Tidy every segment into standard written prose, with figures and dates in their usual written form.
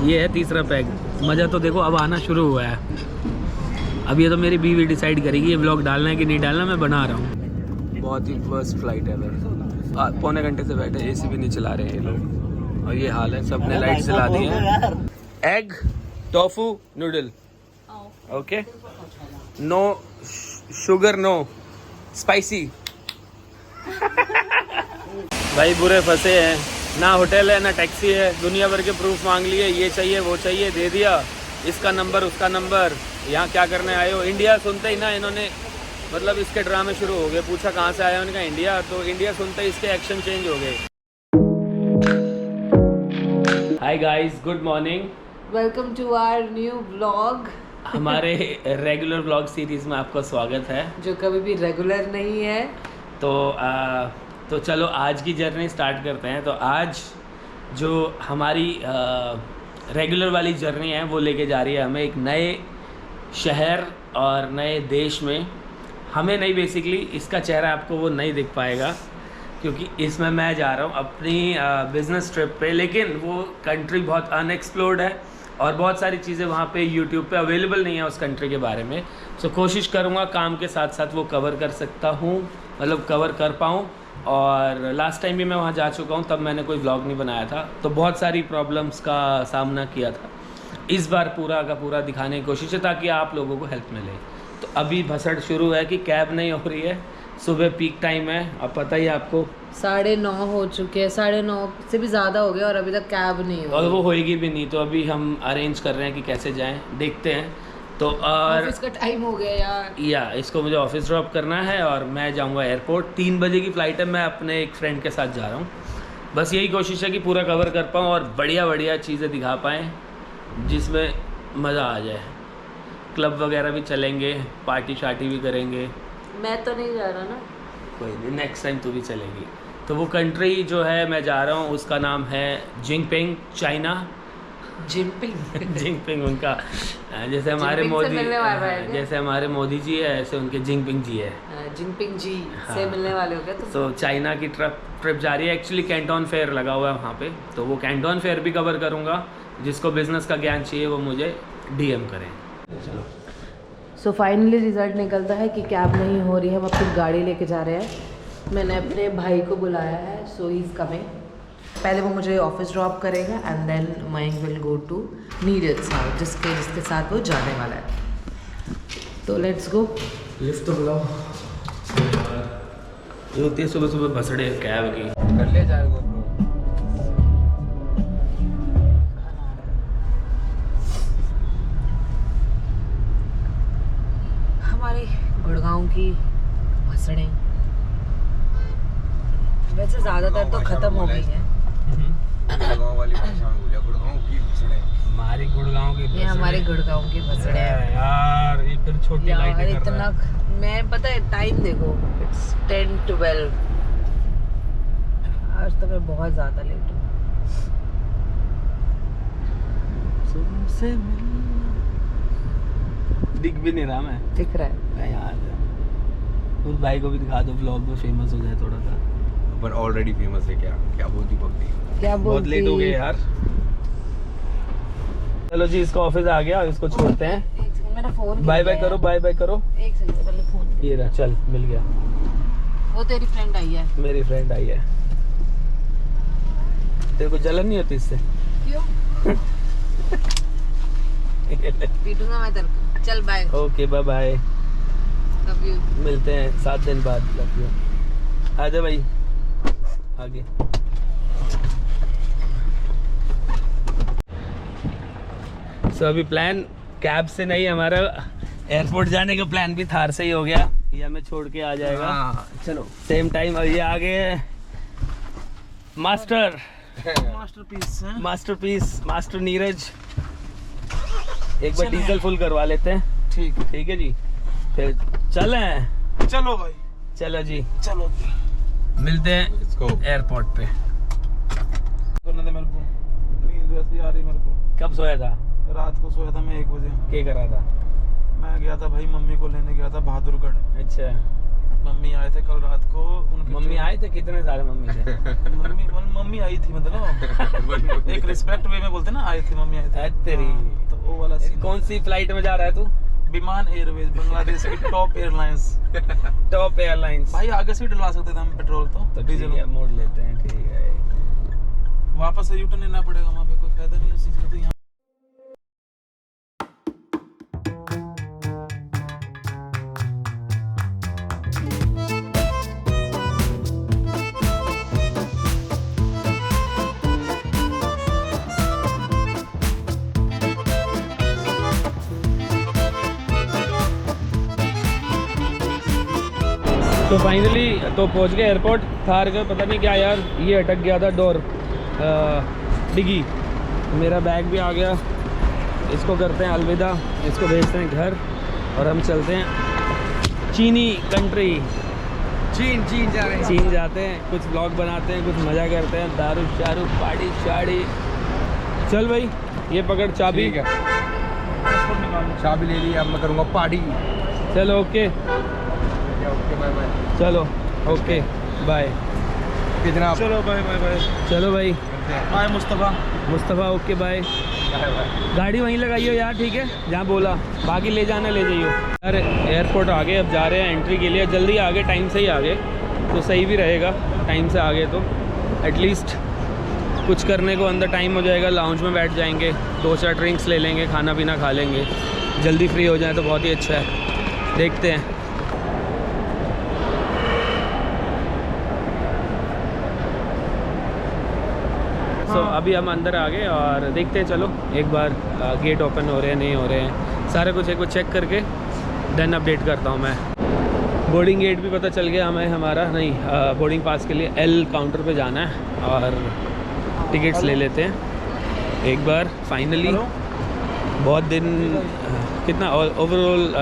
ये है तीसरा पैग। मज़ा तो देखो अब आना शुरू हुआ है। अब ये तो मेरी बीवी डिसाइड करेगी ये व्लॉग डालना है कि नहीं डालना, मैं बना रहा हूँ। बहुत ही वर्स्ट फ्लाइट है भाई, पौने घंटे से बैठे, एसी भी नहीं चला रहे हैं ये लोग, और ये हाल है। सब ने लाइट जला दी है। Egg tofu noodle, okay, no sugar, no spicy. भाई बुरे फंसे हैं, ना होटल है ना टैक्सी है, दुनिया भर के प्रूफ मांग लिए, ये चाहिए वो चाहिए, दे दिया, इसका नंबर उसका नंबर। यहाँ क्या करने आए हो? इंडिया सुनते ही ना इन्होंने मतलब इसके ड्रामे शुरू हो गए। पूछा कहाँ से आया, उनका इंडिया, तो इंडिया सुनते ही इसके एक्शन चेंज हो गए। Hi guys, good morning, welcome to our new vlog. हमारे रेगुलर व्लॉग सीरीज में आपका स्वागत है, जो कभी भी रेगुलर नहीं है। तो चलो आज की जर्नी स्टार्ट करते हैं। तो आज जो हमारी रेगुलर वाली जर्नी है वो लेके जा रही है हमें एक नए शहर और नए देश में। हमें नहीं, बेसिकली इसका चेहरा आपको वो नहीं दिख पाएगा क्योंकि इसमें मैं जा रहा हूँ अपनी बिज़नेस ट्रिप पे, लेकिन वो कंट्री बहुत अनएक्सप्लोर्ड है और बहुत सारी चीज़ें वहाँ पे यूट्यूब पे अवेलेबल नहीं है उस कंट्री के बारे में। सो कोशिश करूँगा काम के साथ साथ वो कवर कर सकता हूँ, मतलब कवर कर पाऊँ। और लास्ट टाइम भी मैं वहाँ जा चुका हूँ, तब मैंने कोई व्लॉग नहीं बनाया था, तो बहुत सारी प्रॉब्लम्स का सामना किया था। इस बार पूरा का पूरा दिखाने की कोशिश है ताकि आप लोगों को हेल्प मिले। तो अभी भसड़ शुरू है कि कैब नहीं हो रही है, सुबह पीक टाइम है, अब पता ही आपको 9:30 हो चुके हैं, 9:30 से भी ज़्यादा हो गया और अभी तक कैब नहीं हुई और वो होएगी भी नहीं। तो अभी हम अरेंज कर रहे हैं कि कैसे जाएं, देखते हैं। तो और ऑफिस का टाइम हो गया यार, या इसको मुझे ऑफिस ड्रॉप करना है और मैं जाऊंगा एयरपोर्ट। 3 बजे की फ़्लाइट है, मैं अपने एक फ्रेंड के साथ जा रहा हूँ। बस यही कोशिश है कि पूरा कवर कर पाऊँ और बढ़िया बढ़िया चीज़ें दिखा पाएँ जिसमें मज़ा आ जाए। क्लब वगैरह भी चलेंगे, पार्टी शार्टी भी करेंगे। मैं तो नहीं जा रहा ना, कोई नहीं, नेक्स्ट टाइम तू भी चलेगी। तो वो कंट्री जो है मैं जा रहा हूँ उसका नाम है जिनपिंग, चाइना। जिनपिंग उनका, जैसे हमारे मोदी, जैसे हमारे मोदी जी है ऐसे उनके जिनपिंग जी है। जिनपिंग जी से मिलने वाले हो गए। तो चाइना की ट्रिप जा रही है। एक्चुअली कैंटोन फेयर लगा हुआ है वहाँ पे, तो वो कैंटोन फेयर भी कवर करूँगा। जिसको बिजनेस का ज्ञान चाहिए वो मुझे डीएम करें। चलो, सो फाइनली रिजल्ट निकलता है कि कैब नहीं हो रही है, हम अपनी गाड़ी लेके जा रहे हैं। मैंने अपने भाई को बुलाया है, सो ही इज़ कमिंग। पहले वो मुझे ऑफिस ड्रॉप करेगा and then Mayank will go to Neeraj house, जिसके साथ वो जाने वाला है। तो लेट्स गो। लिफ्ट तो बुलाओ। ये होती है सुबह सुबह भसड़े कैब की। कर लिया जाएगा। हमारी गुड़गांव की भसड़ें वैसे ज़्यादातर तो ख़त्म हो गई हैं। गुड़गांव वाली भाषा में बोलिए, गुड़गांव की भसड़ें। हमारी गुड़गांव की, ये हमारे गुड़गांव की भसड़ें हैं यार। ये फिर छोटी लाइट यार, इतना मैं पता है टाइम देखो, इट्स 10-12। आज तो मैं बहुत ज़्यादा लेट हूँ। दिख भी नहीं रहा मैं, दिख रहा है यार। उस भाई को भी दिखा दो, व्लॉग में फेमस हो जाए थोड़ा सा। पर ऑलरेडी फेमस है। क्या बोलती पकड़ी, क्या बहुत लेट हो गए यार। चलो जी, इसका ऑफिस आ गया, इसको छोड़ते हैं। मेरा फोन बाय बाय करो, बाय बाय करो। एक सेकंड, पहले फोन। ये रहा, चल मिल गया। वो तेरी फ्रेंड आई है। मेरी फ्रेंड आई है। तेरे को जलन नहीं होती इससे? क्यों? पीटूंगा मैं तेरे को। चल bye. Okay bye bye, love you. मिलते हैं 7 दिन बाद। Love you. आजा भाई आगे। सो अभी प्लान कैब से नहीं, हमारा एयरपोर्ट जाने का प्लान भी थार से ही हो गया। ये हमें छोड़ के आ जाएगा। चलो सेम टाइम। और ये आगे मास्टरपीस मास्टर नीरज। एक बार डीजल फुल करवा लेते हैं। ठीक है जी, फिर चलें। चलो भाई, चलो जी, चलो मिलते हैं एयरपोर्ट पे। मेरे को नींद वैसे आ रही मेरे को। कब सोया था? रात को सोया था मैं 1 बजे। क्या कर रहा था? मैं गया था भाई, मम्मी को लेने गया था बहादुरगढ़। अच्छा, मम्मी आए थे कल रात को। मम्मी आए थे? कितने सारे मम्मी थे? मम्मी आई थी मतलब एक रिस्पेक्ट वे में बोलते ना, आए थे मम्मी आए थे। तेरी तो वो वाला सीन। कौन सी फ्लाइट में जा रहा है तू? विमान एयरवेज, बांग्लादेश की टॉप एयरलाइंस। टॉप एयरलाइंस भाई, आगे से डलवा सकते थे हम पेट्रोल तो डीजल मोड़ लेते हैं। ठीक है, वापस से यूटर्न लेना पड़ेगा, वहाँ पे कोई फायदा नहीं उस चीज का। तो यहाँ तो फाइनली तो पहुंच गए एयरपोर्ट। थार का पता नहीं क्या यार, ये अटक गया था डोर, डिगी। मेरा बैग भी आ गया। इसको करते हैं अलविदा, इसको भेजते हैं घर और हम चलते हैं चीनी कंट्री। चीन जा रहे हैं। चीन जाते हैं, कुछ ब्लॉग बनाते हैं, कुछ मज़ा करते हैं, दारू शारू पार्टी शाड़ी। चल भाई ये पकड़ चाबी। चाबी ले ली, अब मैं करूँगा पार्टी। चलो ओके, ओके बाय बाय। चलो ओके बाय। कितना? चलो बाय बाय बाय। चलो भाई बाय मुस्तफ़ा ओके बाय। गाड़ी वहीं लगाइयो यार, ठीक है जहाँ बोला, बाकी ले जाना ले जाइयो। यार एयरपोर्ट आ गए, अब जा रहे हैं एंट्री के लिए। जल्दी आ गए, टाइम से ही आ गए तो सही भी रहेगा। टाइम से आ गए तो एटलीस्ट कुछ करने को अंदर टाइम हो जाएगा। लाउंज में बैठ जाएंगे, 2-4 ड्रिंक्स ले लेंगे, खाना पीना खा लेंगे। जल्दी फ्री हो जाए तो बहुत ही अच्छा है। देखते हैं। तो अभी हम अंदर आ गए और देखते हैं। चलो एक बार गेट ओपन हो रहे हैं नहीं हो रहे हैं, सारे कुछ एक बार चेक करके देन अपडेट करता हूँ मैं। बोर्डिंग गेट भी पता चल गया हमें, हमारा नहीं बोर्डिंग पास के लिए एल काउंटर पे जाना है और टिकट्स ले लेते हैं एक बार फाइनली। बहुत दिन कितना ओवरऑल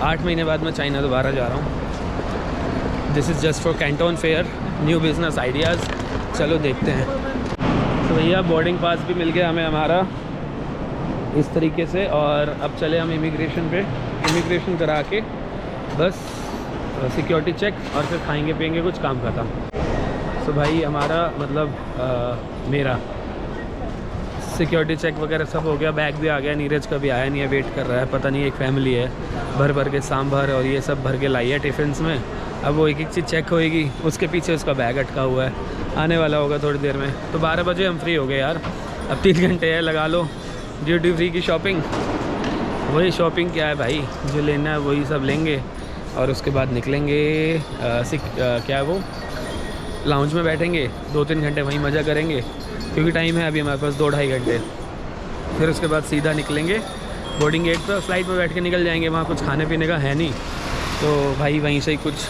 8 महीने बाद मैं चाइना दोबारा जा रहा हूँ। This is just for Canton fair, new business ideas. चलो देखते हैं। तो भैया बोर्डिंग पास भी मिल गया हमें हमारा इस तरीके से, और अब चले हम इमिग्रेशन पे। इमिग्रेशन करा के बस सिक्योरिटी चेक और फिर खाएंगे पिएंगे, कुछ काम खत्म। तो भाई हमारा मतलब मेरा सिक्योरिटी चेक वगैरह सब हो गया, बैग भी आ गया। नीरज का भी आया नहीं है, वेट कर रहा है। पता नहीं एक फैमिली है भर के सांभर और ये सब भर के लाई है टिफ़िन्स में। अब वो एक एक चीज़ चेक होएगी, उसके पीछे उसका बैग अटका हुआ है, आने वाला होगा थोड़ी देर में। तो 12 बजे हम फ्री हो गए यार। अब 3 घंटे है, लगा लो ड्यूटी फ्री की शॉपिंग। वही शॉपिंग क्या है भाई, जो लेना है वही सब लेंगे और उसके बाद निकलेंगे। क्या है वो, लाउंज में बैठेंगे, 2-3 घंटे वहीं मज़ा करेंगे क्योंकि टाइम है अभी हमारे पास 2-2.5 घंटे। फिर उसके बाद सीधा निकलेंगे बोर्डिंग गेट पर, फ्लाइट में बैठ के निकल जाएंगे। वहाँ कुछ खाने पीने का है नहीं तो भाई वहीं से ही कुछ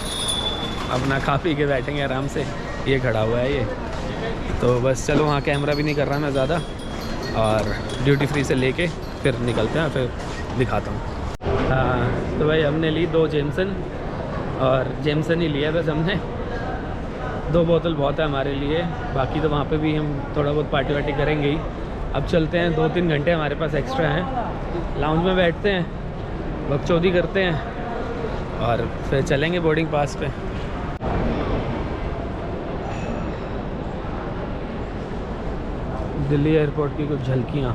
अपना खा पी के बैठेंगे आराम से। ये खड़ा हुआ है ये, तो बस चलो वहाँ कैमरा भी नहीं कर रहा मैं ज़्यादा, और ड्यूटी फ्री से लेके फिर निकलते हैं, फिर दिखाता हूँ। हाँ तो भाई हमने ली 2 जेमसन, और जेमसन ही लिया बस हमने। 2 बोतल बहुत है हमारे लिए, बाकी तो वहाँ पे भी हम थोड़ा बहुत पार्टी वार्टी करेंगे ही। अब चलते हैं, 2-3 घंटे हमारे पास एक्स्ट्रा हैं, लाउंज में बैठते हैं, बकचोदी करते हैं और फिर चलेंगे बोर्डिंग पास पे। दिल्ली एयरपोर्ट की कुछ झलकियाँ।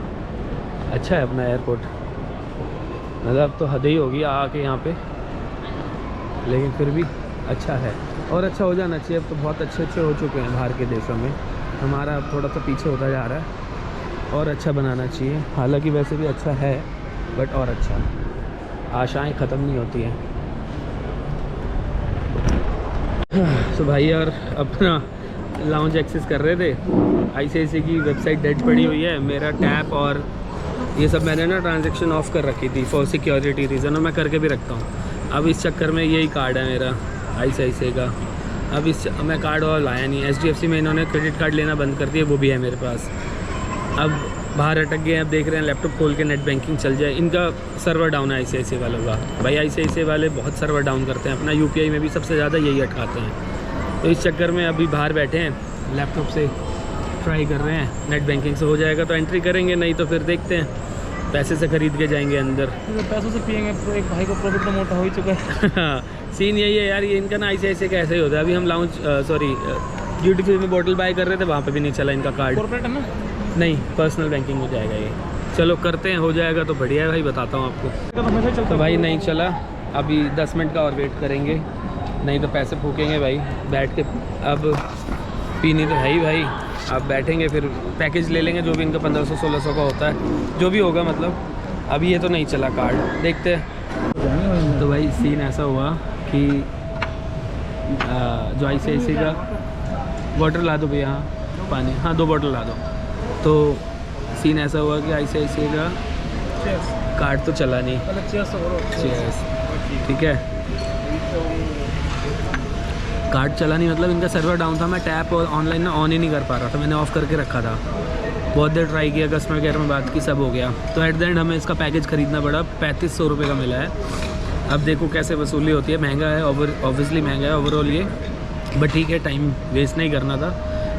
अच्छा है अपना एयरपोर्ट, मतलब तो हद ही होगी आके यहाँ पे, लेकिन फिर भी अच्छा है और अच्छा हो जाना चाहिए। अब तो बहुत अच्छे हो चुके हैं बाहर के देशों में, हमारा अब थोड़ा सा पीछे होता जा रहा है और अच्छा बनाना चाहिए। हालांकि वैसे भी अच्छा है बट और अच्छा, आशाएं ख़त्म नहीं होती हैं। तो भाई यार अपना लाउंज एक्सेस कर रहे थे, ICICI की वेबसाइट डेड पड़ी हुई है। मेरा टैप और ये सब मैंने ना ट्रांजैक्शन ऑफ कर रखी थी फॉर सिक्योरिटी रीज़न, और मैं करके भी रखता हूँ। अब इस चक्कर में यही कार्ड है मेरा ICICI का। अब मैं कार्ड और लाया नहीं। HDFC में इन्होंने क्रेडिट कार्ड लेना बंद कर दिया, वो भी है मेरे पास। अब बाहर अटक गए, अब देख रहे हैं लैपटॉप खोल के नेट बैंकिंग चल जाए। इनका सर्वर डाउन है ICICI वालों का। भाई ICICI वाले बहुत सर्वर डाउन करते हैं, अपना UPI में भी सबसे ज़्यादा यही अटकाते हैं। तो इस चक्कर में अभी बाहर बैठे हैं, लैपटॉप से ट्राई कर रहे हैं, नेट बैंकिंग से हो जाएगा तो एंट्री करेंगे, नहीं तो फिर देखते हैं पैसे से खरीद के जाएंगे अंदर। पैसों से पियेंगे तो एक भाई को प्रॉफिट तो मोटा हो ही चुका है। सीन यही है यार, ये इनका ना ऐसे कैसे ही होता है। अभी हम लाउंज सॉरी ड्यूटी फ्री में बोतल बाय कर रहे थे, वहाँ पे भी नहीं चला इनका कार्ड। कॉर्पोरेट है ना? नहीं, पर्सनल बैंकिंग हो जाएगा ये। चलो करते हैं, हो जाएगा तो बढ़िया है भाई, बताता हूँ आपको। हमेशा चलता तो भाई नहीं चला, अभी 10 मिनट का और वेट करेंगे, नहीं तो पैसे फूकेंगे भाई बैठ के। अब पीनी तो है ही भाई, अब बैठेंगे फिर पैकेज ले लेंगे जो भी इनका 1500-1600 का होता है, जो भी होगा मतलब। अभी ये तो नहीं चला कार्ड, देखते हैं। तो भाई सीन ऐसा हुआ कि जो ICICI का वाटर ला दो भैया, हाँ पानी, हाँ 2 बॉटल ला दो। तो सीन ऐसा हुआ कि ICICI का कार्ड तो चला नहीं। चीयर्स, ठीक है। कार्ड चला नहीं मतलब इनका सर्वर डाउन था, मैं टैप और ऑनलाइन ना ऑन ही नहीं कर पा रहा था, मैंने ऑफ़ करके रखा था। बहुत देर ट्राई किया, कस्टमर केयर में बात की, सब हो गया। तो एट द एंड हमें इसका पैकेज ख़रीदना पड़ा, 3500 रुपये का मिला है। अब देखो कैसे वसूली होती है, महंगा है, ऑब्वियसली महंगा है ओवरऑल ये, बट ठीक है, टाइम वेस्ट नहीं करना था।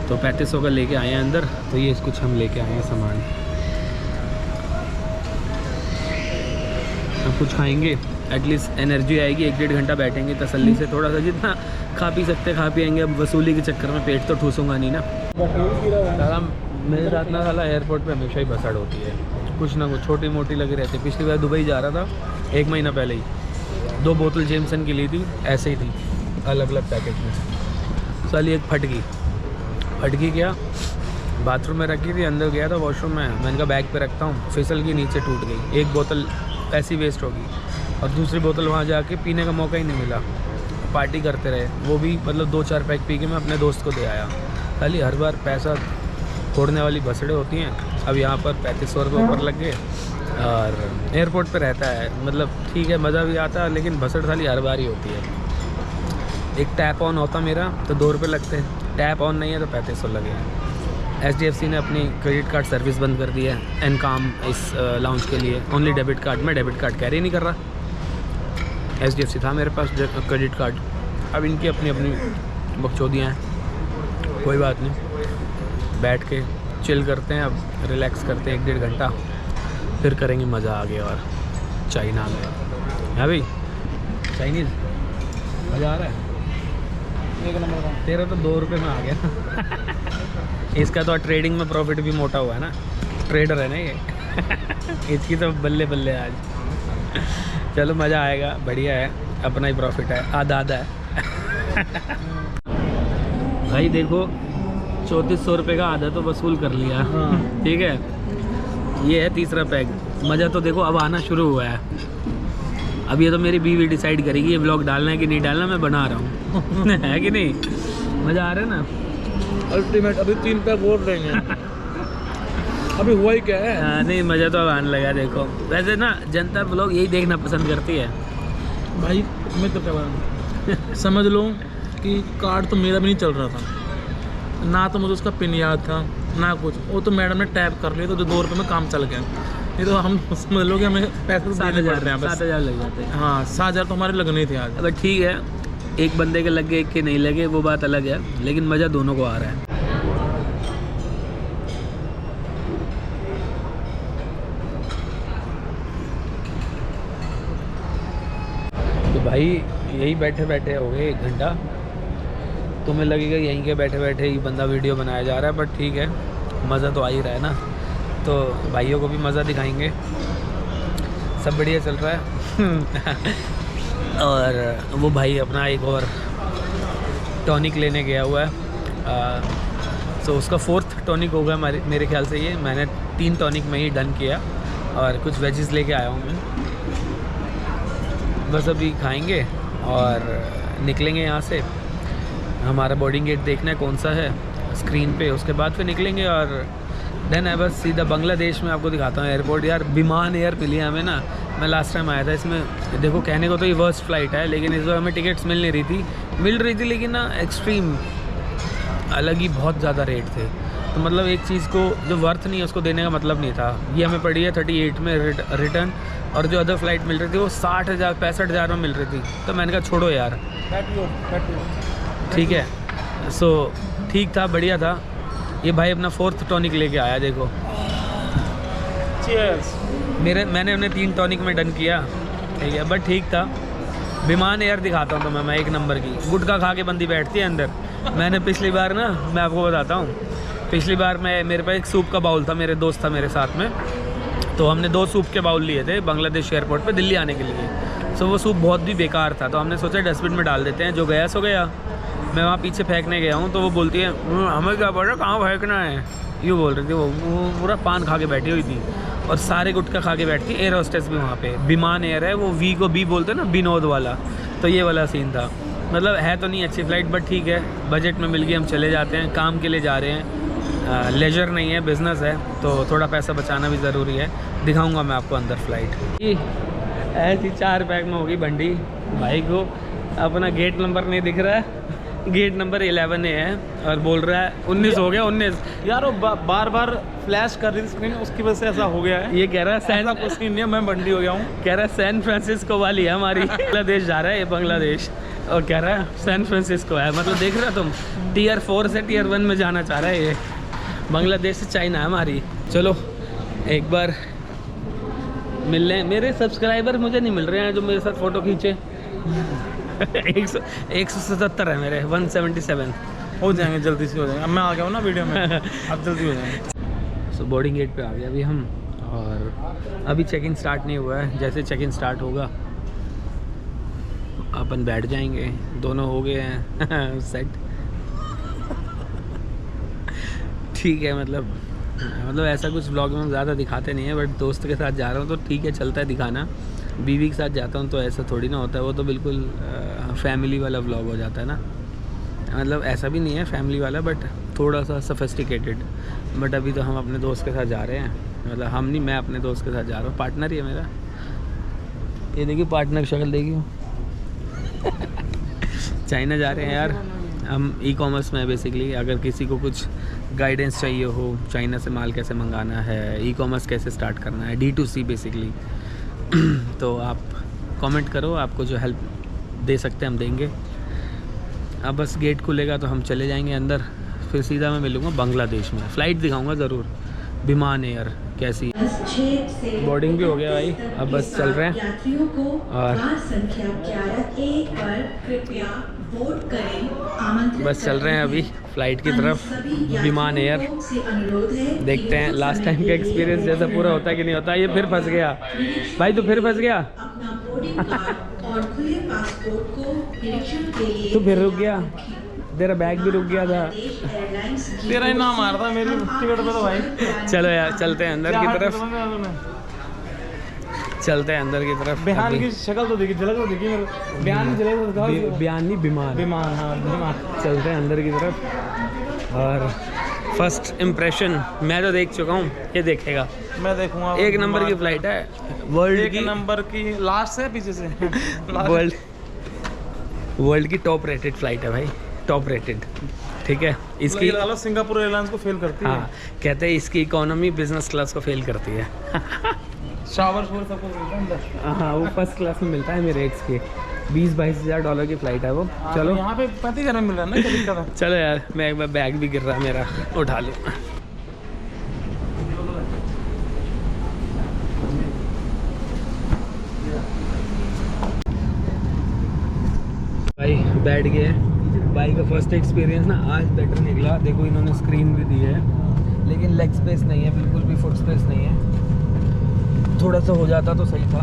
तो 3500 का लेके आए हैं अंदर। तो ये कुछ हम लेके आए हैं सामान, अब कुछ खाएंगे, एटलीस्ट एनर्जी आएगी, 1-1.5 घंटा बैठेंगे तसल्ली से, थोड़ा सा जितना खा पी सकते खा पिएंगे। अब वसूली के चक्कर में पेट तो ठूसूंगा नहीं ना। साला मेरे साथ ना साला एयरपोर्ट पे हमेशा ही भसड़ होती है, कुछ ना कुछ छोटी मोटी लगी रहती है। पिछली बार दुबई जा रहा था 1 महीना पहले ही, 2 बोतल जेमसन की ली थी, ऐसे ही थी अलग अलग पैकेट में। साली एक फटकी क्या बाथरूम में रखी थी, अंदर गया था वॉशरूम में, मैंने कहा बैग पे रखता हूँ, फिसल की नीचे टूट गई। 1 बोतल ऐसी वेस्ट होगी, और दूसरी बोतल वहाँ जाके पीने का मौका ही नहीं मिला। पार्टी करते रहे, वो भी मतलब 2-4 पैक पी के मैं अपने दोस्त को दे आया। खाली हर बार पैसा फोड़ने वाली भसड़े होती हैं। अब यहाँ पर 3500 रुपये ऊपर लग गए, और एयरपोर्ट पे रहता है, मतलब ठीक है मज़ा भी आता है, लेकिन भसड़ खाली हर बार ही होती है। एक टैप ऑन होता मेरा तो 2 रुपये लगते हैं, टैप ऑन नहीं है तो 3500 लगे हैं। HDFC ने अपनी क्रेडिट कार्ड सर्विस बंद कर दी है एनकॉम इस लाउंज के लिए, ओनली डेबिट कार्ड। मैं डेबिट कार्ड कैरी नहीं कर रहा, HDFC था मेरे पास क्रेडिट कार्ड। अब इनकी अपनी अपनी बकचोदियाँ हैं, कोई बात नहीं, बैठ के चिल करते हैं, अब रिलैक्स करते हैं 1-1.5 घंटा, फिर करेंगे मज़ा आगे। और चाइना में है भाई, चाइनीज़ मज़ा आ रहा है। एक नंबर का तेरा तो 2 रुपये में आ गया। इसका तो ट्रेडिंग में प्रॉफिट भी मोटा हुआ है ना, ट्रेडर है ना ये। इसकी तो बल्ले बल्ले आज। चलो मज़ा आएगा, बढ़िया है, अपना ही प्रॉफिट है, आधा है। भाई देखो 3400 रुपये का आधा तो वसूल कर लिया, ठीक है। ये है तीसरा पैक। मज़ा तो देखो अब आना शुरू हुआ है। अब ये तो मेरी बीवी डिसाइड करेगी ये व्लॉग डालना है कि नहीं डालना, मैं बना रहा हूँ। है कि नहीं, मज़ा आ रहा है ना। अल्टीमेट अभी 3 पैक और देंगे। अभी हुआ ही क्या है। हाँ नहीं, मज़ा तो अब आने लगा। देखो वैसे ना जनता व्लॉग यही देखना पसंद करती है भाई। मैं तो क्या बताऊँ, समझ लो कि कार्ड तो मेरा भी नहीं चल रहा था ना, तो मुझे उसका पिन याद था ना कुछ, वो तो मैडम ने टैप कर लिया तो 2 रुपये में काम चल गया। नहीं तो हम समझ लो कि हमें पैसे 7,000 लग जाते हैं। हाँ 7,000 तो हमारे लगने थे आज। अब ठीक है, एक बंदे के लग गए एक के नहीं लगे वो बात अलग है, लेकिन मज़ा दोनों को आ रहा है। तो भाई यही बैठे बैठे हो गए 1 घंटा, तुम्हें लगेगा यहीं के बैठे बैठे ही बंदा वीडियो बनाया जा रहा है, बट ठीक है मज़ा तो आ ही रहा है ना। तो भाइयों को भी मज़ा दिखाएंगे, सब बढ़िया चल रहा है। और वो भाई अपना एक और टॉनिक लेने गया हुआ है, तो उसका 4th टॉनिक होगा मेरे ख्याल से। ये मैंने 3 टॉनिक में ही डन किया, और कुछ वेजेस लेके आया हूँ मैं। बस अभी खाएंगे और निकलेंगे यहाँ से। हमारा बोर्डिंग गेट देखना है कौन सा है स्क्रीन पे, उसके बाद फिर निकलेंगे। और देन है बस सीधा बांग्लादेश में आपको दिखाता हूँ एयरपोर्ट। यार विमान एयर मिली है हमें ना, मैं लास्ट टाइम आया था इसमें। देखो कहने को तो ये वर्स्ट फ्लाइट है, लेकिन इस बार हमें टिकट्स मिल रही थी लेकिन ना एक्सट्रीम अलग ही बहुत ज़्यादा रेट थे। तो मतलब एक चीज़ को जो वर्थ नहीं है उसको देने का मतलब नहीं था। ये हमें पड़ी है 38 में रिटर्न, और जो अदर फ्लाइट मिल रही थी वो 60,000 65,000 में मिल रही थी। तो मैंने कहा छोड़ो यार, ठीक है। सो ठीक था, बढ़िया था। ये भाई अपना 4th टॉनिक लेके आया, देखो चीयर्स। मैंने उन्हें 3 टॉनिक में डन किया, ठीक है, बट ठीक था। विमान एयर दिखाता हूँ तो मैं 1 नंबर की गुटखा खा के बंदी बैठती है अंदर। मैंने पिछली बार ना, मैं आपको बताता हूँ, पिछली बार मेरे पास एक सूप का बाउल था, मेरे दोस्त था मेरे साथ में, तो हमने 2 सूप के बाउल लिए थे बांग्लादेश एयरपोर्ट पे दिल्ली आने के लिए। सो वो सूप बहुत भी बेकार था, तो हमने सोचा डस्टबिन में डाल देते हैं, जो गया सो गया। मैं वहाँ पीछे फेंकने गया हूँ तो वो बोलती है हमें क्या पता कहाँ फेंकना है, यूँ बोल रही थी। वो पूरा पान खा के बैठी हुई थी और सारे गुटखा खा के बैठती। एयर होस्टेस भी वहाँ पे, विमान एयर है, वो वी को बी बोलते हैं ना, विनोद वाला, तो ये वाला सीन था। मतलब है तो नहीं अच्छी फ़्लाइट, बट ठीक है, बजट में मिल गई, हम चले जाते हैं, काम के लिए जा रहे हैं, लेजर नहीं है, बिज़नेस है, तो थोड़ा पैसा बचाना भी ज़रूरी है। दिखाऊंगा मैं आपको अंदर फ़्लाइट। ऐसी 4 पैक में होगी बंडी। भाई को अपना गेट नंबर नहीं दिख रहा है, गेट नंबर 11 है और बोल रहा है 19 हो गया 19। यार वो बार बार फ्लैश कर रही थी स्क्रीन, उसकी वजह से ऐसा हो गया है। ये कह रहा है ऐसा कुछ नहीं है, मैं बंडी हो गया हूँ। कह रहा है सैन फ्रांसिस्को वाली है हमारी। बांग्लादेश जा रहा है ये, बांग्लादेश, और कह रहा है सैन फ्रांसिस्को है। मतलब देख रहे हो तुम, टियर 4 से टियर 1 में जाना चाह रहा है ये। बांग्लादेश से चाइना है हमारी। चलो एक बार मिल लें। मेरे सब्सक्राइबर मुझे नहीं मिल रहे हैं जो मेरे साथ फ़ोटो खींचे। 177 है मेरे, 177 हो जाएंगे, जल्दी से हो जाएंगे। अब मैं आ गया हूँ ना वीडियो में, अब जल्दी हो जाएंगे। सो बोर्डिंग गेट पे आ गए अभी हम, और अभी चेक इन स्टार्ट नहीं हुआ है। जैसे चेक इन स्टार्ट होगा अपन बैठ जाएंगे। दोनों हो गए हैं सेट, ठीक है। मतलब ऐसा कुछ व्लॉग में ज़्यादा दिखाते नहीं है, बट दोस्त के साथ जा रहा हूँ तो ठीक है, चलता है दिखाना। बीवी के साथ जाता हूँ तो ऐसा थोड़ी ना होता है, वो तो बिल्कुल फैमिली वाला व्लॉग हो जाता है ना। मतलब ऐसा भी नहीं है फैमिली वाला, बट थोड़ा सा सोफिस्टिकेटेड। बट अभी तो हम अपने दोस्त के साथ जा रहे हैं, मतलब हम नहीं, मैं अपने दोस्त के साथ जा रहा हूँ, पार्टनर ही है मेरा। ये देखिए पार्टनर की शक्ल देखिए। चाइना जा रहे हैं यार हम, ई-कॉमर्स में बेसिकली। अगर किसी को कुछ गाइडेंस चाहिए हो, चाइना से माल कैसे मंगाना है, ई-कॉमर्स कैसे स्टार्ट करना है, D2C बेसिकली, तो आप कमेंट करो, आपको जो हेल्प दे सकते हैं हम देंगे। अब बस गेट खुलेगा तो हम चले जाएंगे अंदर, फिर सीधा मैं मिलूँगा बांग्लादेश में। फ़्लाइट दिखाऊंगा ज़रूर, विमान एयर कैसी। बोर्डिंग भी हो गया भाई, अब बस चल रहे हैं। और बस चल रहे हैं अभी फ़्लाइट की तरफ, विमान एयर। देखते हैं लास्ट टाइम का एक्सपीरियंस जैसा पूरा होता है कि नहीं होता। ये फिर फंस गया भाई, तो फिर फंस गया। तू फिर रुक गया, तेरा बैग भी रुक गया था। तेरा ही नाम आ रहा था मेरी टिकट पे तो भाई। चलो यार चलते हैं अंदर की तरफ, चलते हैं अंदर की तरफ। बिहान की शक्ल तो देखी, झलक तो देखी मेरे। बिहान की झलक तो बयान नहीं, विमान, हाँ विमान। चलते हैं अंदर की तरफ। और फर्स्ट इम्प्रेशन मैं तो देख चुका हूँ, ये देखेगा। मैं देखूंगा। 1 नंबर की फ़्लाइट है, वर्ल्ड की 1 नंबर की। लास्ट से पीछे से वर्ल्ड की टॉप रेटेड फ़्लाइट है भाई, टॉप रेटेड, ठीक है। इसकी सिंगापुर एयरलाइंस को फेल करती है। हाँ, कहते हैं इसकी इकोनॉमी बिजनेस क्लास को फेल करती है। शावर सब कुछ मिलता है अंदर। हाँ, वो फर्स्ट क्लास में मिलता है एमिरेट्स के। 20-22 हज़ार डॉलर की फ़्लाइट है वो। चलो यहाँ पे 35 हज़ार मिल रहा है ना, क्या दिक्कत है। चलो यार, मैं एक बार बैग भी गिर रहा है मेरा, उठा लूँ। भाई बैठ गए। बाइक का फर्स्ट एक्सपीरियंस ना आज बेटर निकला। देखो इन्होंने स्क्रीन भी दी है, लेकिन लेग स्पेस नहीं है, बिल्कुल भी फुट स्पेस नहीं है। थोड़ा सा हो जाता तो सही था,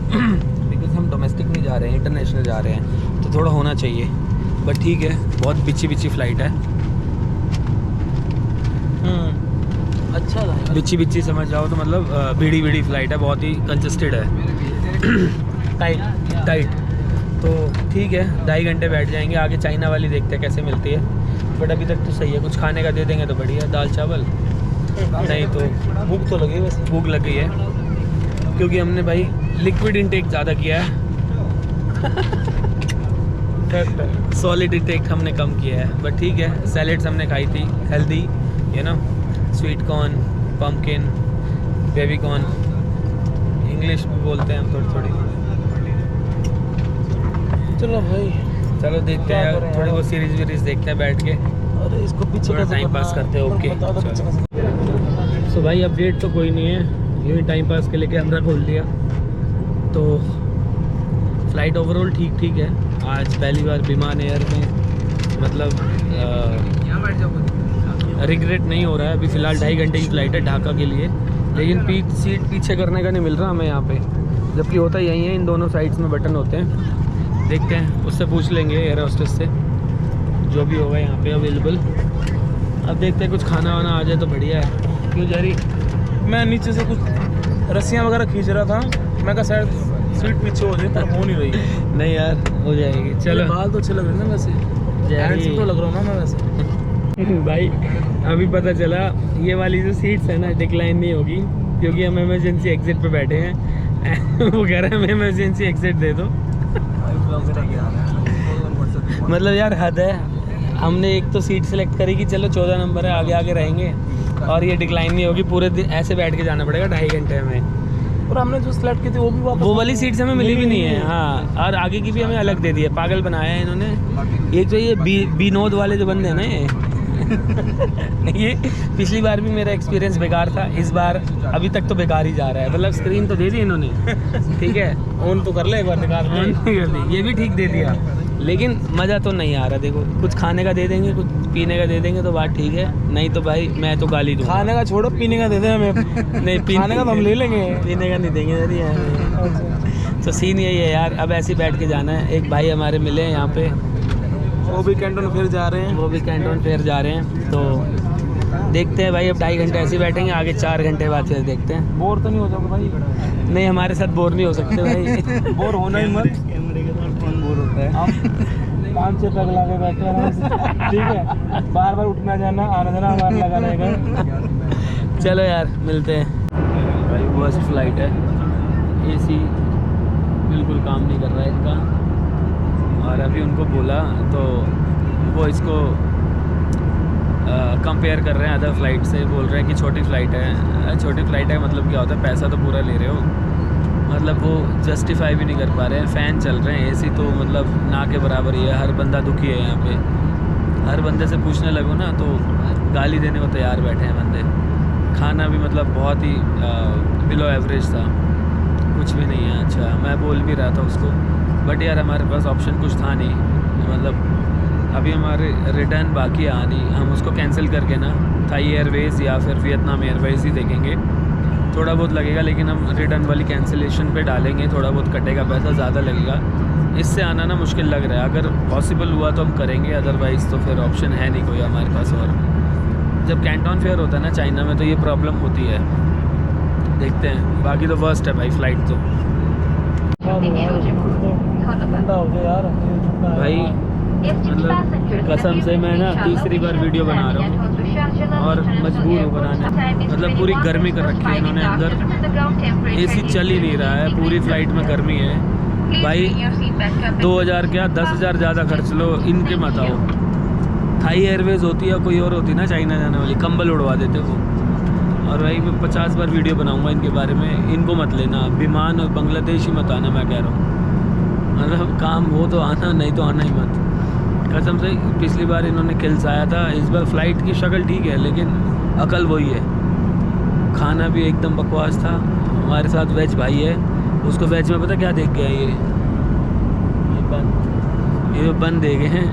बिकॉज हम डोमेस्टिक नहीं जा रहे हैं, इंटरनेशनल जा रहे हैं, तो थोड़ा होना चाहिए। बट ठीक है, बहुत बिची फ़्लाइट है। अच्छा था, बिची समझ जाओ तो मतलब भीड़ी फ़्लाइट है, बहुत ही कंजस्टेड है, टाइट। तो ठीक है, 2.5 घंटे बैठ जाएंगे। आगे चाइना वाली देखते हैं कैसे मिलती है, बट अभी तक तो सही है। कुछ खाने का दे देंगे तो बढ़िया, दाल चावल, नहीं तो भूख तो लगी, वैसे भूख लगी है, क्योंकि हमने भाई लिक्विड इंटेक ज़्यादा किया है। सॉलिड इंटेक हमने कम किया है, बट ठीक है। सैलेड्स हमने खाई थी healthy, you know, sweet corn, pumpkin, baby corn, English भी बोलते हैं हम थोड़ी। चलो भाई, चलो देखते हैं थोड़ी बहुत सीरीज देखते हैं बैठ के। अरे इसको पीछे थोड़ा टाइम पास करते हैं। ओके, सो भाई अपडेट तो कोई नहीं है। यूँ ही टाइम पास के लिए कैमरा खोल लिया। तो फ़्लाइट ओवरऑल ठीक है। आज पहली बार विमान एयर में मतलब रिग्रेट नहीं हो रहा है। अभी फ़िलहाल 2.5 घंटे की फ़्लाइट है ढाका के लिए, लेकिन सीट पीछे करने का नहीं मिल रहा हमें यहाँ पे, जबकि होता यही है, इन दोनों साइड्स में बटन होते हैं। देखते हैं, उससे पूछ लेंगे एयर होस्टेस से जो भी होगा यहाँ पे अवेलेबल। अब देखते हैं कुछ खाना वाना आ जाए तो बढ़िया है। क्यों जारी? मैं नीचे से कुछ रस्सियाँ वगैरह खींच रहा था, मैं कहा शायद सीट पीछे हो जाए, पर हो नहीं रही। नहीं यार, हो जाएगी। चलो, बाल तो अच्छे लग रहे हैं ना वैसे, हैंडसम तो लग रहा हूँ ना मैं वैसे। भाई अभी पता चला ये वाली जो सीट्स है ना डिक्लाइन नहीं होगी, क्योंकि हम इमरजेंसी एग्जिट पे बैठे हैं। वो कह रहे हैं हमें इमरजेंसी एग्जिट दे दो। मतलब यार हद है। हमने एक तो सीट सेलेक्ट करी कि चलो 14 नंबर है, आगे आगे रहेंगे, और ये डिक्लाइन नहीं होगी। पूरे दिन ऐसे बैठ के जाना पड़ेगा 2.5 घंटे में। और हमने जो सेलेक्ट की थी वो भी वो वाली सीट्स हमें मिली भी नहीं है। हाँ, और आगे की भी हमें अलग दे दी है। पागल बनाया है इन्होंने। एक तो ये विनोद वाले जो बंदे हैं ना ये पिछली बार भी मेरा एक्सपीरियंस बेकार था, इस बार अभी तक तो बेकार ही जा रहा है। मतलब स्क्रीन तो दे दी इन्होंने, ठीक है, ऑन तो कर ले एक बार, निकाल ये भी ठीक दे दिया, लेकिन मज़ा तो नहीं आ रहा। देखो, कुछ खाने का दे देंगे, कुछ पीने का दे देंगे तो बात ठीक है, नहीं तो भाई मैं तो गाली दूँ। खाने का छोड़ो, पीने का दे दें हमें। नहीं, खाने का तो हम ले लेंगे, पीने का नहीं देंगे यार। तो सीन यही है यार, अब ऐसे ही बैठ के जाना है। एक भाई हमारे मिले हैं यहाँ पे, वो भी कैंटोन फेयर जा रहे हैं। तो देखते हैं भाई, अब 2.5 घंटे ऐसे ही बैठेंगे, आगे 4 घंटे बाद फिर देखते हैं। बोर तो नहीं हो जाओगे भाई? नहीं, हमारे साथ बोर नहीं हो सकते भाई। बोर होना ही मत, कैमरे के साथ कौन बोर होता है? आप 5-6 पैक ला के बैठे आराम से, ठीक है, बार बार उठना जाना आना जाना हमारा लगा रहेगा। चलो यार, मिलते हैं भाई। वर्स्ट फ्लाइट है, AC बिल्कुल काम नहीं कर रहा है इनका। और अभी उनको बोला तो वो इसको कंपेयर कर रहे हैं अदर फ्लाइट से। बोल रहे हैं कि छोटी फ़्लाइट है। छोटी फ़्लाइट है मतलब क्या होता है, पैसा तो पूरा ले रहे हो, मतलब वो जस्टिफाई भी नहीं कर पा रहे हैं। फ़ैन चल रहे हैं, AC तो मतलब ना के बराबर ही है। हर बंदा दुखी है यहाँ पे। हर बंदे से पूछने लगो ना तो गाली देने को तैयार बैठे हैं बंदे। खाना भी मतलब बहुत ही बिलो एवरेज था, कुछ भी नहीं है। अच्छा, मैं बोल भी रहा था उसको, बट यार हमारे पास ऑप्शन कुछ था नहीं। मतलब अभी हमारे रिटर्न बाकी है आनी, हम उसको कैंसिल करके ना थाई एयरवेज़ या फिर वियतनाम एयरवेज़ ही देखेंगे। थोड़ा बहुत लगेगा, लेकिन हम रिटर्न वाली कैंसिलेशन पे डालेंगे, थोड़ा बहुत कटेगा पैसा, ज़्यादा लगेगा। इससे आना ना मुश्किल लग रहा है। अगर पॉसिबल हुआ तो हम करेंगे, अदरवाइज़ तो फिर ऑप्शन है नहीं कोई हमारे पास। और जब कैंटोन फेयर होता है ना चाइना में, तो ये प्रॉब्लम होती है। देखते हैं, बाकी तो वर्स्ट है भाई फ़्लाइट तो। भाई मतलब कसम से मैं ना तीसरी बार वीडियो बना रहा हूँ और मजबूर हूँ बनाने। मतलब पूरी गर्मी कर रखी है इन्होंने अंदर, AC चल ही नहीं रहा है, पूरी फ़्लाइट में गर्मी है भाई। 2000 क्या 10,000 ज़्यादा खर्च लो, इनके मत आओ। थाई एयरवेज़ होती है, कोई और होती ना चाइना जाने वाली, कंबल उड़वा देते वो। और भाई मैं 50 बार वीडियो बनाऊंगा इनके बारे में, इनको मत लेना। विमान और बांग्लादेश ही मत आना, मैं कह रहा हूँ। मतलब काम हो तो आना, नहीं तो आना ही मत। कसम से पिछली बार इन्होंने खिलसाया था, इस बार फ़्लाइट की शक्ल ठीक है, लेकिन अकल वही है। खाना भी एकदम बकवास था। हमारे साथ वेज भाई है, उसको वेज में पता क्या देख गया, ये बन दे गए हैं।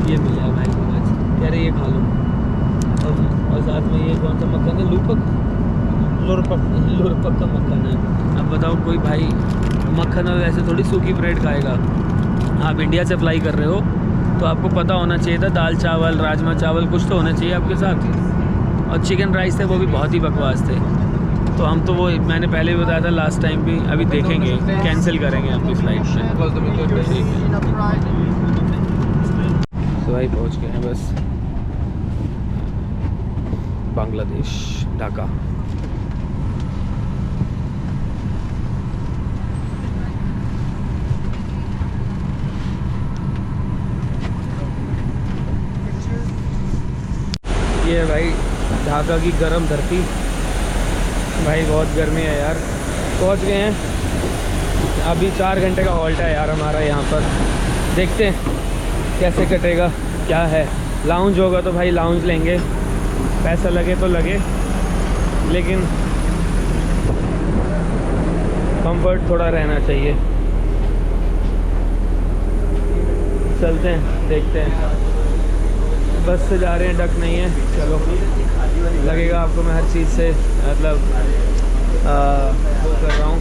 ये मिला भाई को वेज, कह रहे ये खा लो। और साथ में ये कौन सा मक्खन है, लुरपक का मक्खन है। अब बताओ कोई भाई मक्खन और ऐसे थोड़ी सूखी ब्रेड खाएगा। आप इंडिया से फ्लाई कर रहे हो तो आपको पता होना चाहिए था, दाल चावल राजमा चावल कुछ तो होना चाहिए आपके साथ। और चिकन राइस थे, वो भी बहुत ही बकवास थे। तो हम तो वो मैंने पहले भी बताया था लास्ट टाइम भी, अभी देखेंगे कैंसिल करेंगे अपनी फ़्लाइट में। तो भाई पहुँच गए हैं बस बांग्लादेश, ढाका। ये भाई ढाका की गर्म धरती, भाई बहुत गर्मी है यार। पहुंच गए हैं, अभी 4 घंटे का हॉल्ट है यार हमारा यहाँ पर। देखते हैं कैसे कटेगा, क्या है। लाउंज होगा तो भाई लाउंज लेंगे, पैसा लगे तो लगे। लेकिन कंफर्ट थोड़ा रहना चाहिए। चलते हैं, देखते हैं। बस से जा रहे हैं, डक नहीं है। चलो, लगेगा आपको मैं हर चीज़ से मतलब वो कर रहा हूँ,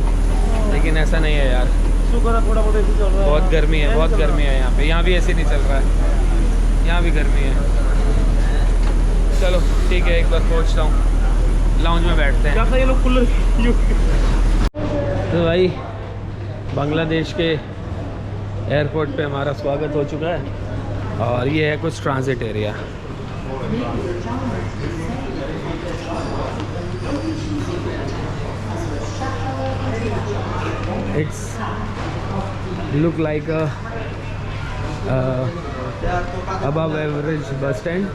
लेकिन ऐसा नहीं है यार। शुक्र है थोड़ा बहुत एसी चल रहा है। बहुत गर्मी है, बहुत गर्मी है यहाँ पे। यहाँ भी एसी नहीं चल रहा है, यहाँ भी गर्मी है। चलो ठीक है, एक बार पहुँचता हूँ, लाउंज में बैठते हैं। क्या ये लोग कूलर। तो भाई बांग्लादेश के एयरपोर्ट पे हमारा स्वागत हो चुका है और ये है कुछ transit area. It's look like above average bus stand.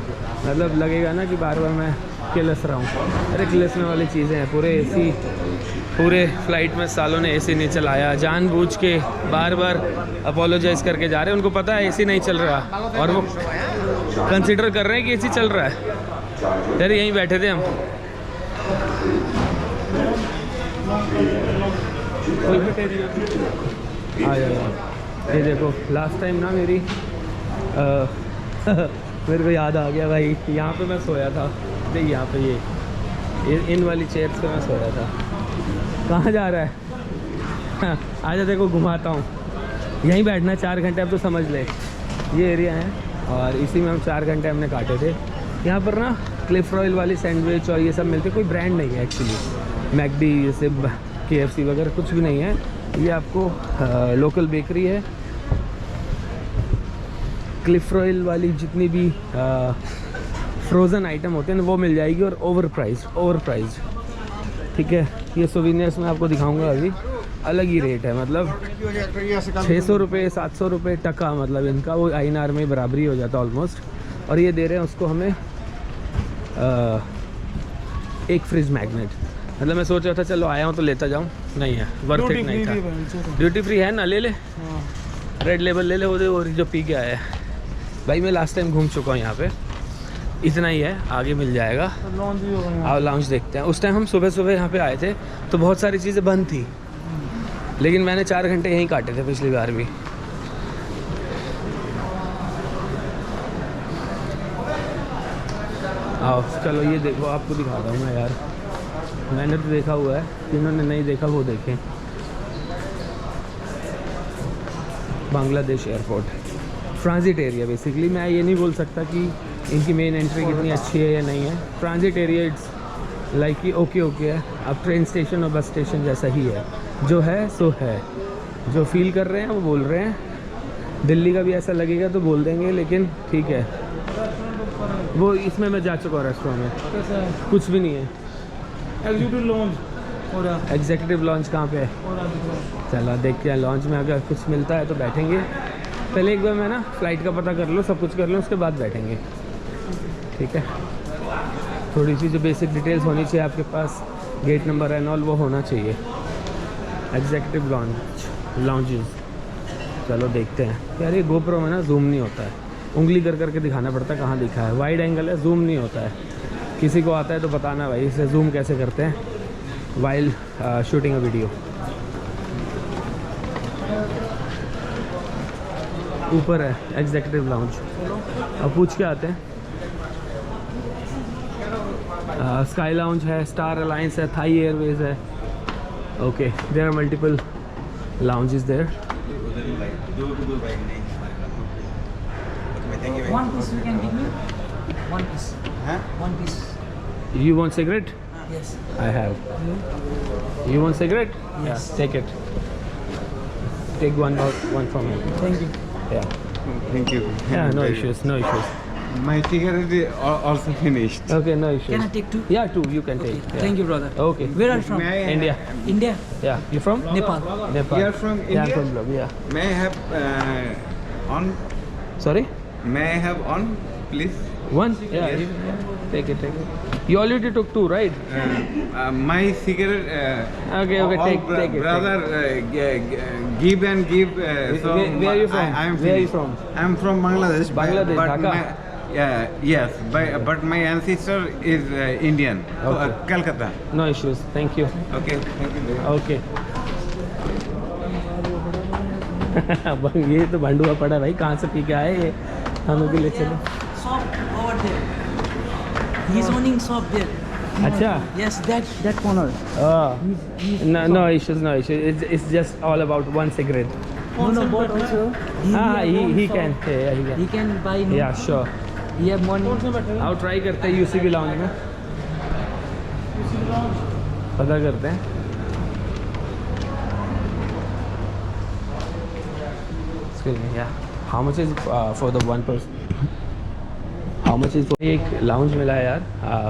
मतलब लगेगा ना कि बार बार मैं किलस रहा हूँ। अरे किलसने वाली चीज़ें हैं। पूरे एसी, पूरे फ्लाइट में सालों ने एसी नहीं चलाया, जानबूझ के बार बार अपोलोजाइज़ करके जा रहे हैं। उनको पता है एसी नहीं चल रहा और वो कंसिडर कर रहे हैं कि एसी चल रहा है। यार यहीं बैठे थे हम। ये देखो, लास्ट टाइम ना मेरी मेरे को याद आ गया भाई, यहाँ पे मैं सोया था। देख यहाँ पे ये इन वाली चेयर्स पे मैं सोया था। कहाँ जा रहा है? आजा देखो घुमाता हूँ। यहीं बैठना 4 घंटे, अब तो समझ ले। ये एरिया है और इसी में हम 4 घंटे हमने काटे थे। यहाँ पर ना क्लिफ रॉयल वाली सैंडविच और ये सब मिलते। कोई ब्रांड नहीं है एक्चुअली। मैकडी जैसे KFC वगैरह कुछ भी नहीं है। ये आपको लोकल बेकरी है। क्लिफ रॉयल वाली जितनी भी फ्रोज़न आइटम होते हैं ना वो मिल जाएगी और ओवर प्राइस। ठीक है, ये सोविनियर्स में आपको दिखाऊंगा अभी। अलग ही रेट है, मतलब 600 रुपये 700 रुपये टका, मतलब इनका वो INR में बराबरी हो जाता है ऑलमोस्ट। और ये दे रहे हैं उसको हमें एक फ्रिज मैग्नेट। मतलब मैं सोच रहा था चलो आया हूँ तो लेता जाऊँ, नहीं है, वर्थ इट नहीं था। ड्यूटी फ्री है ना, ले ले, रेड लेबल ले ले, वो जो पी के आया है। भाई मैं लास्ट टाइम घूम चुका हूँ यहाँ पे, इतना ही है, आगे मिल जाएगा। आओ लाउंज देखते हैं। उस टाइम हम सुबह यहाँ पे आए थे तो बहुत सारी चीज़ें बंद थी, लेकिन मैंने 4 घंटे यहीं काटे थे पिछली बार भी। आओ चलो, ये देखो, आपको दिखाता हूँ मैं यार। मैंने तो देखा हुआ है, जिन्होंने नहीं देखा वो देखें। Bangladesh airport transit area basically. मैं ये नहीं बोल सकता कि इनकी मेन एंट्री कितनी अच्छी है या नहीं है। ट्रांजिट एरिया इट्स लाइक कि ओके है। अब ट्रेन स्टेशन और बस स्टेशन जैसा ही है, जो है सो है। जो फील कर रहे हैं वो बोल रहे हैं। दिल्ली का भी ऐसा लगेगा तो बोल देंगे, लेकिन ठीक है। वो इसमें मैं जा चुका हूँ रेस्टोरेंट में, कुछ भी नहीं है। एग्जीक्यूटिव लॉन्च कहाँ पे है? चलो देखते हैं, लॉन्च में अगर कुछ मिलता है तो बैठेंगे। पहले एक बार मैं ना फ़्लाइट का पता कर लो, सब कुछ कर लो, उसके बाद बैठेंगे। ठीक है, थोड़ी सी जो बेसिक डिटेल्स होनी चाहिए आपके पास, गेट नंबर एंड ऑल, वो होना चाहिए। एग्जीक्यूटिव लॉन्जेस, चलो देखते हैं। यार ये GoPro में ना जूम नहीं होता है, उंगली कर करके दिखाना पड़ता है कहाँ दिखा है। वाइड एंगल है, जूम नहीं होता है। किसी को आता है तो बताना भाई, इसे जूम कैसे करते हैं वाइल शूटिंग अ वीडियो। ऊपर है एग्जीक्यूटिव लाउंज, अब पूछ के आते हैं। स्काई लाउंज है, स्टार अलायंस है, थाई एयरवेज है। Okay, there are multiple lounges there. One piece you can give me? One piece. Huh? One piece. You want cigarette? Yes. I have. You want cigarette? Yes. Yeah, take it. Take one from me. Thank you. Yeah. Thank you. Yeah, no issues, no issues. My cigarette is also finished. Okay, no issues. Can I take 2? Yeah, 2 you can take. Yeah. Thank you, brother. Okay. Where are you from? May I India. India. Yeah. You from? Nepal. Nepal. You are from Yeah, I'm India? from Blog, yeah. May I have on? Sorry? May I have on, please? One? Yeah. Yes. Take it, take it. You already took 2, right? My cigarette. Okay, all take it. Brother, give and give. So where are you from? I am Where are you finished. from? I am from Bangladesh. Bangladesh, but Dhaka? Yes, but my ancestor is Indian, Okay. Calcutta. No issues, thank you. Okay, thank you. Okay. ये तो भंडुआ पड़ा है भाई, कहाँ से P के आए ये, हमें भी ले चलो। Shop over there. He's owning shop there. अच्छा। Yes, that corner. No issues, no issues. It's just all about one cigarette. No, but also he can, yeah, he can. he can buy. No? Yeah, sure. He have money. आओ try करते हैं UCB lounge में, पता करते हैं। Excuse me, yeah. How much is for the one person? How much is for एक lounge मिला है यार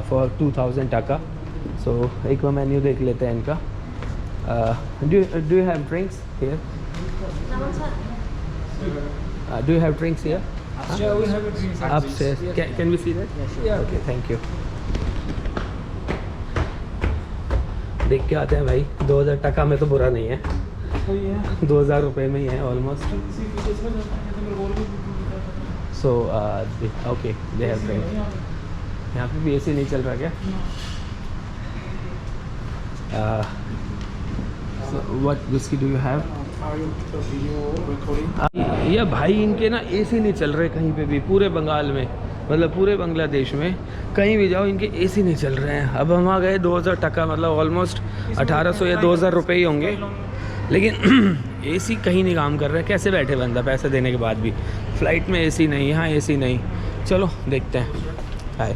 for 2000 टका। So एक बार मेन्यू देख लेते हैं इनका। Do you have drinks here? Do you have drinks here? Yeah, we have a drink. Upstairs. Can we see that? Yeah. Okay, thank you. देख के आते हैं भाई, 2000 टका में तो बुरा नहीं है, 2000 रुपये में ही है almost. So okay, they have drink. यहाँ पे भी AC नहीं चल रहा क्या? What whisky do you have? या भाई इनके ना AC नहीं चल रहे कहीं पे भी, पूरे बंगाल में, मतलब पूरे बांग्लादेश में कहीं भी जाओ इनके AC नहीं चल रहे हैं। अब हम आ गए 2000 टका, मतलब ऑलमोस्ट 1800 या 2000 रुपये ही होंगे, लेकिन AC कहीं नहीं काम कर रहा है। कैसे बैठे बंदा पैसे देने के बाद भी? फ़्लाइट में AC नहीं, यहाँ AC नहीं। चलो देखते हैं। हाय,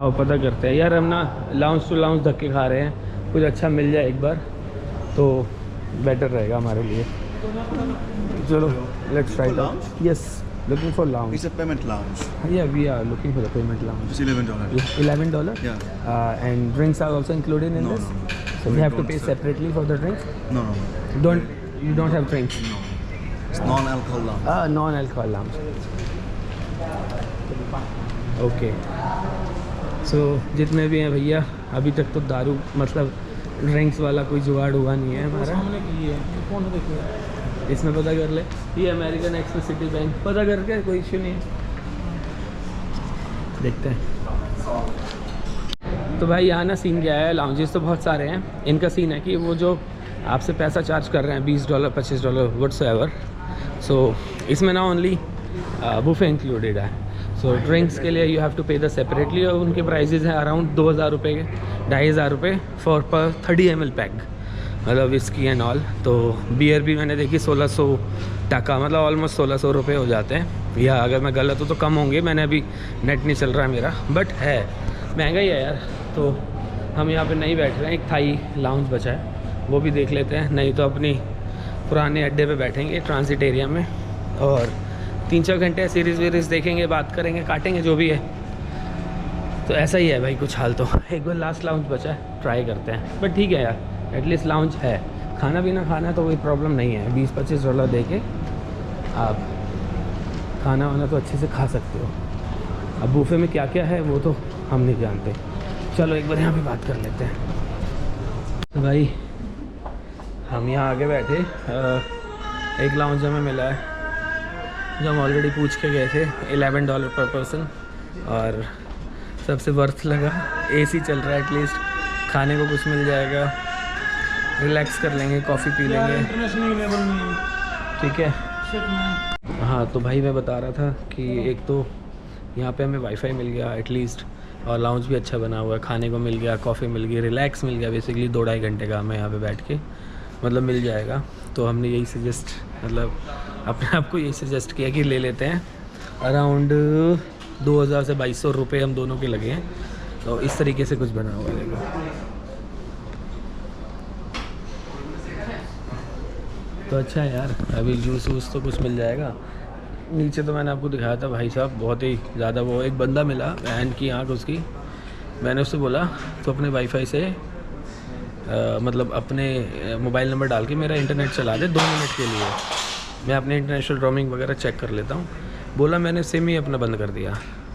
आओ पता करते हैं यार। हम ना लाउंज टू लाउंज धक्के खा रहे हैं, कुछ अच्छा मिल जाए एक बार तो बेटर रहेगा हमारे लिए। चलो let's try it. Yes, looking for lounge. It's a payment lounge. Yeah, we are looking for the payment lounge. It's $11. $11? Yeah. And drinks are also included in No, this? no. So we have to don't pay sell. separately for the drinks? No. You don't have drinks? It's non-alcohol lounge. Non-alcohol lounge. Okay. So जितने भी हैं भैया, अभी तक तो दारू मतलब drinks वाला कोई जुगाड़ हुआ नहीं है हमारा। सामने की है, कौन है देखिए। इसमें पता कर ले, ये अमेरिकन एक्सप्रेस सिटी बैंक, पता करके कोई इश्यू नहीं है, देखते हैं। तो भाई यहाँ ना सीन क्या है, लाउंजेस तो बहुत सारे हैं। इनका सीन है कि वो जो आपसे पैसा चार्ज कर रहे हैं $20 $25 व्हाट्सएवर, सो इसमें ना ओनली बुफे इंक्लूडेड है। सो ड्रिंक्स के लिए यू हैव टू पे द सेपरेटली, और उनके प्राइजेज़ हैं अराउंड 2000 रुपये के, 2500 रुपये फॉर पर 30 ml पैक, मतलब विस्की एंड ऑल। तो बियर भी मैंने देखी 1600 टका, मतलब ऑलमोस्ट 1600 रुपये हो जाते हैं, या अगर मैं गलत हूँ तो कम होंगे, मैंने अभी नेट नहीं चल रहा है मेरा, बट है महंगा ही है यार। तो हम यहाँ पे नहीं बैठ रहे हैं, एक थाई लाउंज बचा है वो भी देख लेते हैं, नहीं तो अपनी पुराने अड्डे पे बैठेंगे ट्रांजिट एरिया में, और 3-4 घंटे सीरीज़ वीरीज़ देखेंगे, बात करेंगे, काटेंगे जो भी है। तो ऐसा ही है भाई कुछ हाल। तो एक बार लास्ट लाउंज बचा है, ट्राई करते हैं, बट ठीक है यार, एटलीस्ट लाउंज है। खाना पीना खाना तो कोई प्रॉब्लम नहीं है, $20-25 दे के आप खाना वाना तो अच्छे से खा सकते हो। अब बूफे में क्या क्या है वो तो हम नहीं जानते। चलो एक बार यहाँ पे बात कर लेते हैं। तो भाई हम यहाँ आगे बैठे, एक लाउंज हमें मिला है जो हम ऑलरेडी पूछ के गए थे, $11 पर पर्सन, और सबसे वर्थ लगा। AC चल रहा है, एटलीस्ट खाने को कुछ मिल जाएगा, रिलैक्स कर लेंगे, कॉफ़ी पी लेंगे, इंटरनेशनल लेवल में ठीक है। हाँ तो भाई मैं बता रहा था कि एक तो यहाँ पे हमें वाईफाई मिल गया एटलीस्ट, और लाउंज भी अच्छा बना हुआ है, खाने को मिल गया, कॉफ़ी मिल गई, रिलैक्स मिल गया। बेसिकली 2-2.5 घंटे का हमें यहाँ पे बैठ के मतलब मिल जाएगा। तो हमने यही सजेस्ट, मतलब अपने आप को यही सजेस्ट किया कि ले लेते हैं। अराउंड 2000 से 2200 रुपये हम दोनों के लगे हैं। तो इस तरीके से कुछ बना हुआ है। तो अच्छा है यार, अभी जूस वूस तो कुछ मिल जाएगा। नीचे तो मैंने आपको दिखाया था भाई साहब, बहुत ही ज़्यादा वो एक बंदा मिला, बहन की आँख उसकी। मैंने उससे बोला तो अपने वाईफाई से मतलब अपने मोबाइल नंबर डाल के मेरा इंटरनेट चला दे 2 मिनट के लिए, मैं अपने इंटरनेशनल रोमिंग वगैरह चेक कर लेता हूँ। बोला मैंने सिम ही अपना बंद कर दिया,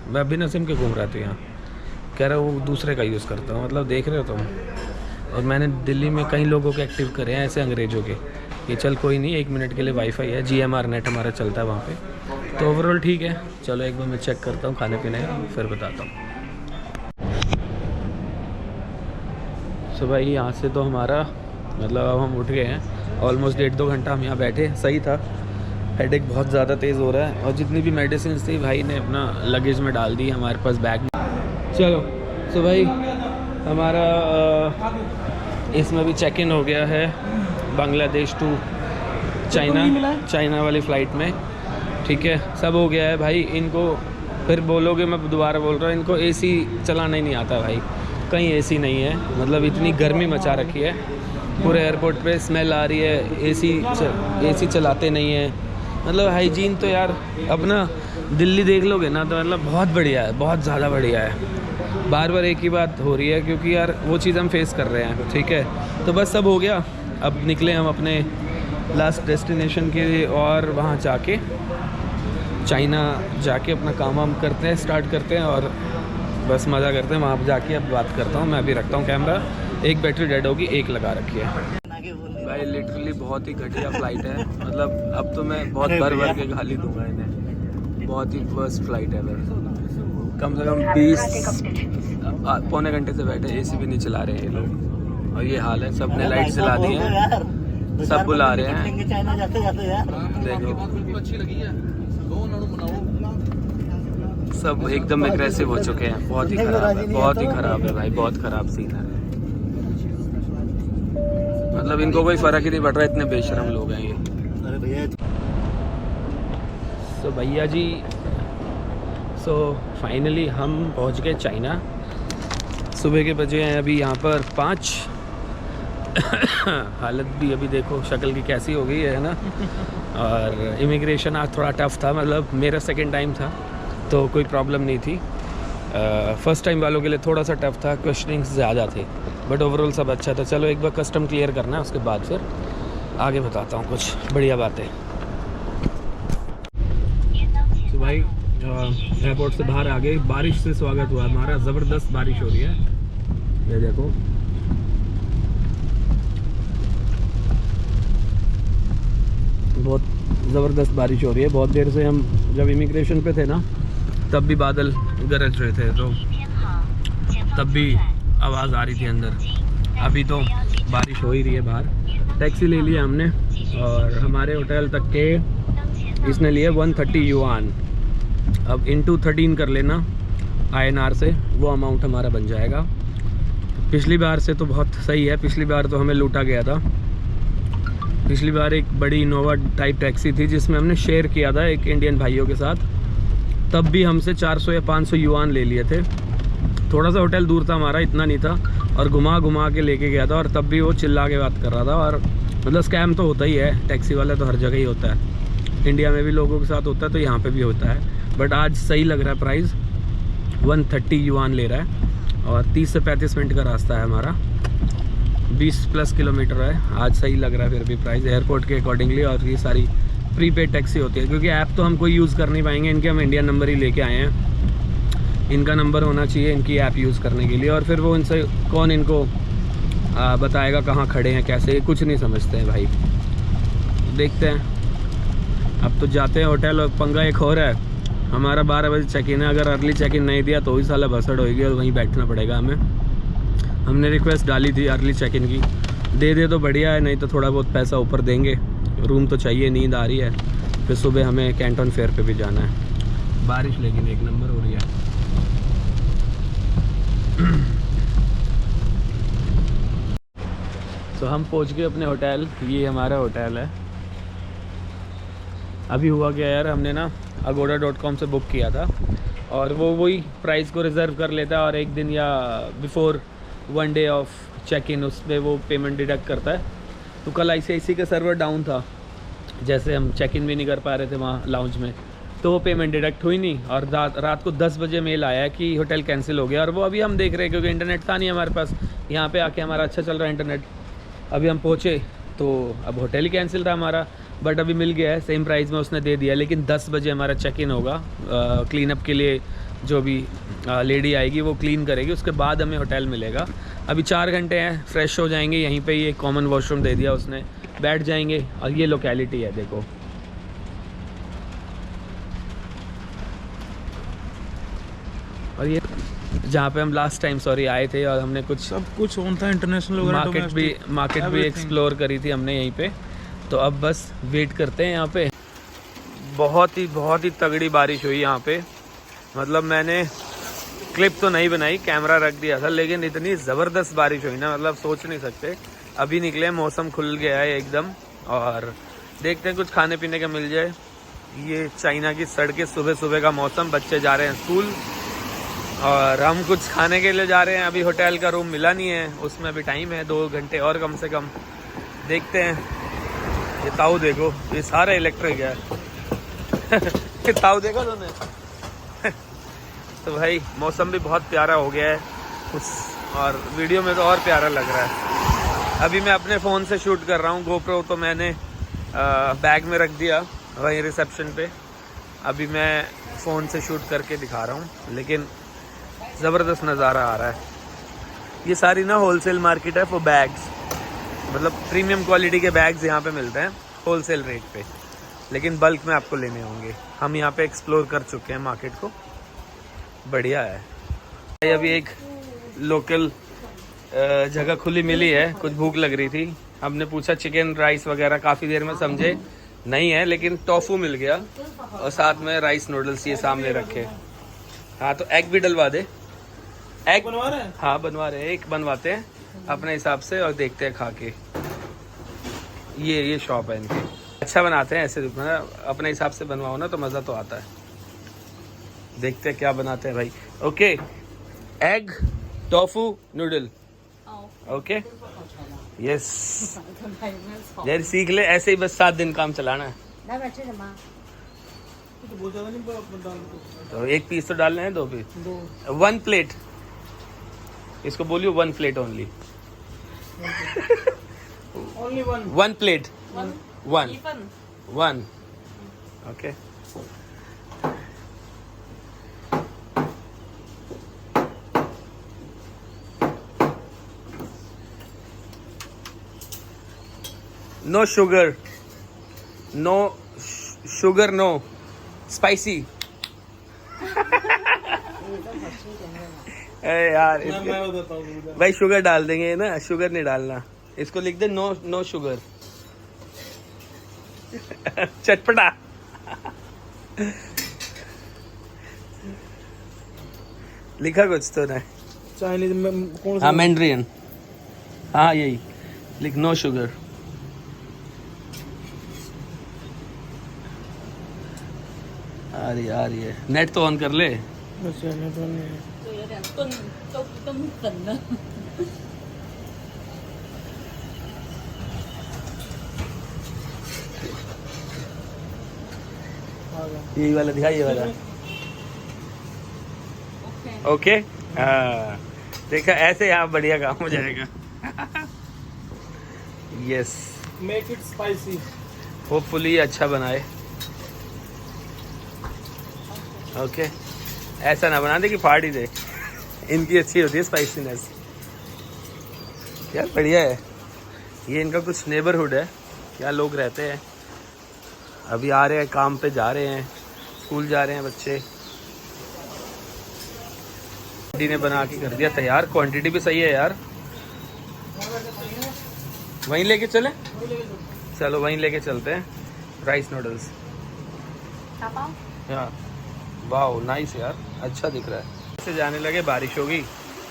मैं बिना सिम के घूम रहा था यहाँ। कह रहा वो दूसरे का यूज़ करता हूँ, मतलब देख रहे हो तुम। और मैंने दिल्ली में कई लोगों के एक्टिव करे हैं ऐसे अंग्रेज़ों के, कि चल कोई नहीं 1 मिनट के लिए वाईफाई है, GMR नेट हमारा चलता है वहाँ पे, तो ओवरऑल ठीक है। चलो एक बार मैं चेक करता हूँ खाने पीने का, फिर बताता हूँ। सो भाई यहाँ से तो हमारा मतलब अब हम उठ गए हैं, ऑलमोस्ट 1.5-2 घंटा हम यहाँ बैठे। सही था, हेडेक बहुत ज़्यादा तेज़ हो रहा है और जितनी भी मेडिसिन थी भाई ने अपना लगेज में डाल दी हमारे पास बैग में। चलो सो भाई हमारा इसमें भी चेक इन हो गया है बांग्लादेश टू चाइना वाली फ़्लाइट में। ठीक है, सब हो गया है भाई। इनको फिर बोलोगे, मैं दोबारा बोल रहा हूँ, इनको एसी चलाना ही नहीं आता भाई। कहीं एसी नहीं है, मतलब इतनी गर्मी मचा रखी है पूरे एयरपोर्ट पे, स्मेल आ रही है। एसी चलाते नहीं है। मतलब हाइजीन तो यार अपना दिल्ली देख लोगे ना तो मतलब बहुत बढ़िया है, बहुत ज़्यादा बढ़िया है। बार बार एक ही बात हो रही है क्योंकि यार वो चीज़ हम फेस कर रहे हैं। ठीक है, तो बस सब हो गया। अब निकले हम अपने लास्ट डेस्टिनेशन के लिए और वहाँ जाके चाइना जाके अपना काम वाम करते हैं, स्टार्ट करते हैं और बस मज़ा करते हैं। वहाँ पर जाके अब बात करता हूँ। मैं अभी रखता हूँ कैमरा, एक बैटरी डेड होगी, एक लगा रखी है। भाई लिटरली बहुत ही घटिया फ्लाइट है। मतलब अब तो मैं बहुत भर के गाली दूंगा इन्हें। बहुत ही वर्स्ट फ्लाइट है। कम से कम 20 पौने घंटे से बैठे, एसी भी नहीं चला रहे हैं ये लोग और ये हाल है। सब ने लाइट जला दी है, सब बुला रहे हैं। देखो सब एकदम एग्रेसिव हो चुके हैं। बहुत ही खराब है, बहुत ही खराब है भाई, बहुत खराब सीन है। मतलब इनको कोई फ़र्क ही नहीं पड़ रहा, इतने बेशरम लोग हैं ये। अरे भैया सो भैया जी, सो फाइनली हम पहुंच गए चाइना। सुबह के बजे हैं अभी यहाँ पर 5। हालत भी अभी देखो शक्ल की कैसी हो गई है ना। और इमिग्रेशन आज थोड़ा टफ़ था, मतलब मेरा सेकंड टाइम था तो कोई प्रॉब्लम नहीं थी। फ़र्स्ट टाइम वालों के लिए थोड़ा सा टफ़ था, क्वेश्चनिंग्स ज़्यादा थे, बट ओवरऑल सब अच्छा था। चलो एक बार कस्टम क्लियर करना है, उसके बाद फिर आगे बताता हूँ कुछ बढ़िया बातें। तो भाई एयरपोर्ट से बाहर आ गए, बारिश से स्वागत हुआ हमारा। ज़बरदस्त बारिश हो रही है, ये देखो। बहुत ज़बरदस्त बारिश हो रही है। बहुत देर से हम जब इमिग्रेशन पे थे ना तब भी बादल गरज रहे थे, तो तब भी आवाज़ आ रही थी अंदर। अभी तो बारिश हो ही रही है बाहर। टैक्सी ले लिया हमने और हमारे होटल तक के इसने लिए 130 युआन। अब इनटू 13 कर लेना INR से, वो अमाउंट हमारा बन जाएगा। पिछली बार से तो बहुत सही है। पिछली बार तो हमें लूटा गया था। पिछली बार एक बड़ी इनोवा टाइप टैक्सी थी जिसमें हमने शेयर किया था एक इंडियन भाइयों के साथ, तब भी हमसे 400 या 500 युआन ले लिए थे। थोड़ा सा होटल दूर था हमारा, इतना नहीं था, और घुमा के लेके गया था और तब भी वो चिल्ला के बात कर रहा था। और मतलब स्कैम तो होता ही है, टैक्सी वाला तो हर जगह ही होता है। इंडिया में भी लोगों के साथ होता है तो यहाँ पे भी होता है, बट आज सही लग रहा है प्राइस। 130 युआन ले रहा है और 30 से 35 मिनट का रास्ता है हमारा, 20+ किलोमीटर है। आज सही लग रहा है फिर भी प्राइस एयरपोर्ट के अकॉर्डिंगली। और ये सारी प्रीपेड टैक्सी होती है क्योंकि ऐप तो हम कोई यूज़ कर नहीं पाएंगे, इनके हम इंडियन नंबर ही लेके आए हैं। इनका नंबर होना चाहिए इनकी ऐप यूज़ करने के लिए, और फिर वो इनसे कौन इनको बताएगा कहाँ खड़े हैं, कैसे, कुछ नहीं समझते हैं भाई। देखते हैं, अब तो जाते हैं होटल। और पंगा एक और है, हमारा 12 बजे चेक इन है। अगर अर्ली चेक इन नहीं दिया तो ही साला भसड़ होगी और वहीं बैठना पड़ेगा हमें। हमने रिक्वेस्ट डाली थी अर्ली चेक इन की, दे तो बढ़िया है, नहीं तो थोड़ा बहुत पैसा ऊपर देंगे। रूम तो चाहिए, नींद आ रही है। फिर सुबह हमें कैंटन फेयर पे भी जाना है। बारिश लेकिन एक नंबर हो रही है। तो हम पहुंच गए अपने होटल। ये हमारा होटल है। अभी हुआ क्या यार, हमने ना agoda.com से बुक किया था और वो वही प्राइस को रिज़र्व कर लेता है और एक दिन या before 1 day off check in उस पर वो पेमेंट डिडक्ट करता है। तो कल ICICI का सर्वर डाउन था, जैसे हम चेक इन भी नहीं कर पा रहे थे वहाँ लाउंज में, तो वो पेमेंट डिडक्ट हुई नहीं। और रात को 10 बजे मेल आया कि होटल कैंसिल हो गया। और वो अभी हम देख रहे हैं क्योंकि इंटरनेट था नहीं हमारे पास। यहाँ पे आके हमारा अच्छा चल रहा है इंटरनेट। अभी हम पहुँचे तो अब होटल ही कैंसिल था हमारा, बट अभी मिल गया है, सेम प्राइस में उसने दे दिया। लेकिन 10 बजे हमारा चेक इन होगा। क्लीन अप के लिए जो भी लेडी आएगी वो क्लीन करेगी, उसके बाद हमें होटल मिलेगा। अभी 4 घंटे हैं, फ्रेश हो जाएंगे। यहीं पे ये कॉमन वॉशरूम दे दिया उसने, बैठ जाएंगे। और ये लोकेलिटी है देखो, और ये जहाँ पे हम लास्ट टाइम आए थे और हमने कुछ सब कुछ ऑन था, इंटरनेशनल मार्केट भी एक्सप्लोर करी थी हमने यहीं पे। तो अब बस वेट करते हैं यहाँ पे। बहुत ही तगड़ी बारिश हुई यहाँ पे, मतलब मैंने क्लिप तो नहीं बनाई, कैमरा रख दिया था, लेकिन इतनी ज़बरदस्त बारिश हुई ना, मतलब सोच नहीं सकते। अभी निकले, मौसम खुल गया है एकदम, और देखते हैं कुछ खाने पीने का मिल जाए। ये चाइना की सड़कें, सुबह सुबह का मौसम, बच्चे जा रहे हैं स्कूल और हम कुछ खाने के लिए जा रहे हैं। अभी होटल का रूम मिला नहीं है, उसमें अभी टाइम है 2 घंटे और कम से कम। देखते हैं। ये ताऊ देखो, ये सारा इलेक्ट्रिक है। ये ताऊ देखा तुमने? तो भाई मौसम भी बहुत प्यारा हो गया है कुछ, और वीडियो में तो और प्यारा लग रहा है। अभी मैं अपने फ़ोन से शूट कर रहा हूँ, गोप्रो तो मैंने बैग में रख दिया वहीं रिसेप्शन पे। अभी मैं फ़ोन से शूट करके दिखा रहा हूँ, लेकिन ज़बरदस्त नज़ारा आ रहा है। ये सारी ना होलसेल मार्केट है फॉर बैग्स, मतलब प्रीमियम क्वालिटी के बैग्स यहाँ पे मिलते हैं होलसेल रेट पे, लेकिन बल्क में आपको लेने होंगे। हम यहाँ पे एक्सप्लोर कर चुके हैं मार्केट को, बढ़िया है। अभी एक लोकल जगह खुली मिली है, कुछ भूख लग रही थी, हमने पूछा चिकन राइस वगैरह, काफ़ी देर में समझे नहीं है, लेकिन टोफू मिल गया और साथ में राइस नूडल्स ये सामने रखे। हाँ तो एग भी डलवा दे। एग बनवा रहे हैं? हाँ बनवा रहे हैं, एक बनवाते हैं अपने हिसाब से और देखते हैं खा के। ये शॉप है इनकी, अच्छा बनाते हैं ऐसे, अपने हिसाब से बनवाओ ना तो मज़ा तो आता है। देखते हैं क्या बनाते हैं भाई। Okay, egg tofu noodle. Okay yes, यार सीख ले, ऐसे ही बस 7 दिन काम चलाना है। तो 1 पीस तो डालना है, 2 पीस, 1 प्लेट। इसको बोलियो 1 plate only. Only 1 plate, 1 okay. No sugar, no spicy. यार भाई शुगर डाल देंगे ना, शुगर नहीं डालना। इसको लिख दे नो शुगर। चटपटा। लिखा कुछ तो ना चाइनीज में कौन सा? हाँ मैंड्रियन, हाँ यही लिख, नो शुगर। अरे यार ये नेट तो ऑन कर ले। अच्छा नेट ऑन नहीं है। यही वाला दिखा, ये वाला। ओके हाँ देखा, ऐसे यहाँ बढ़िया काम हो जाएगा। Yes, make it spicy. Hopefully अच्छा बनाए। ओके ऐसा ना बना दे कि फाड़ ही दे, इनकी अच्छी होती है स्पाइसीनेस। यार बढ़िया है। ये इनका कुछ नेबरहुड है, क्या लोग रहते हैं, अभी आ रहे हैं, काम पे जा रहे हैं, स्कूल जा रहे हैं बच्चे। आंटी ने बना के कर दिया तैयार, क्वांटिटी भी सही है यार। वहीं लेके चले, चलो वहीं लेके चलते हैं। राइस नूडल्स, हाँ वाह नाइस यार, अच्छा दिख रहा है। से जाने लगे, बारिश होगी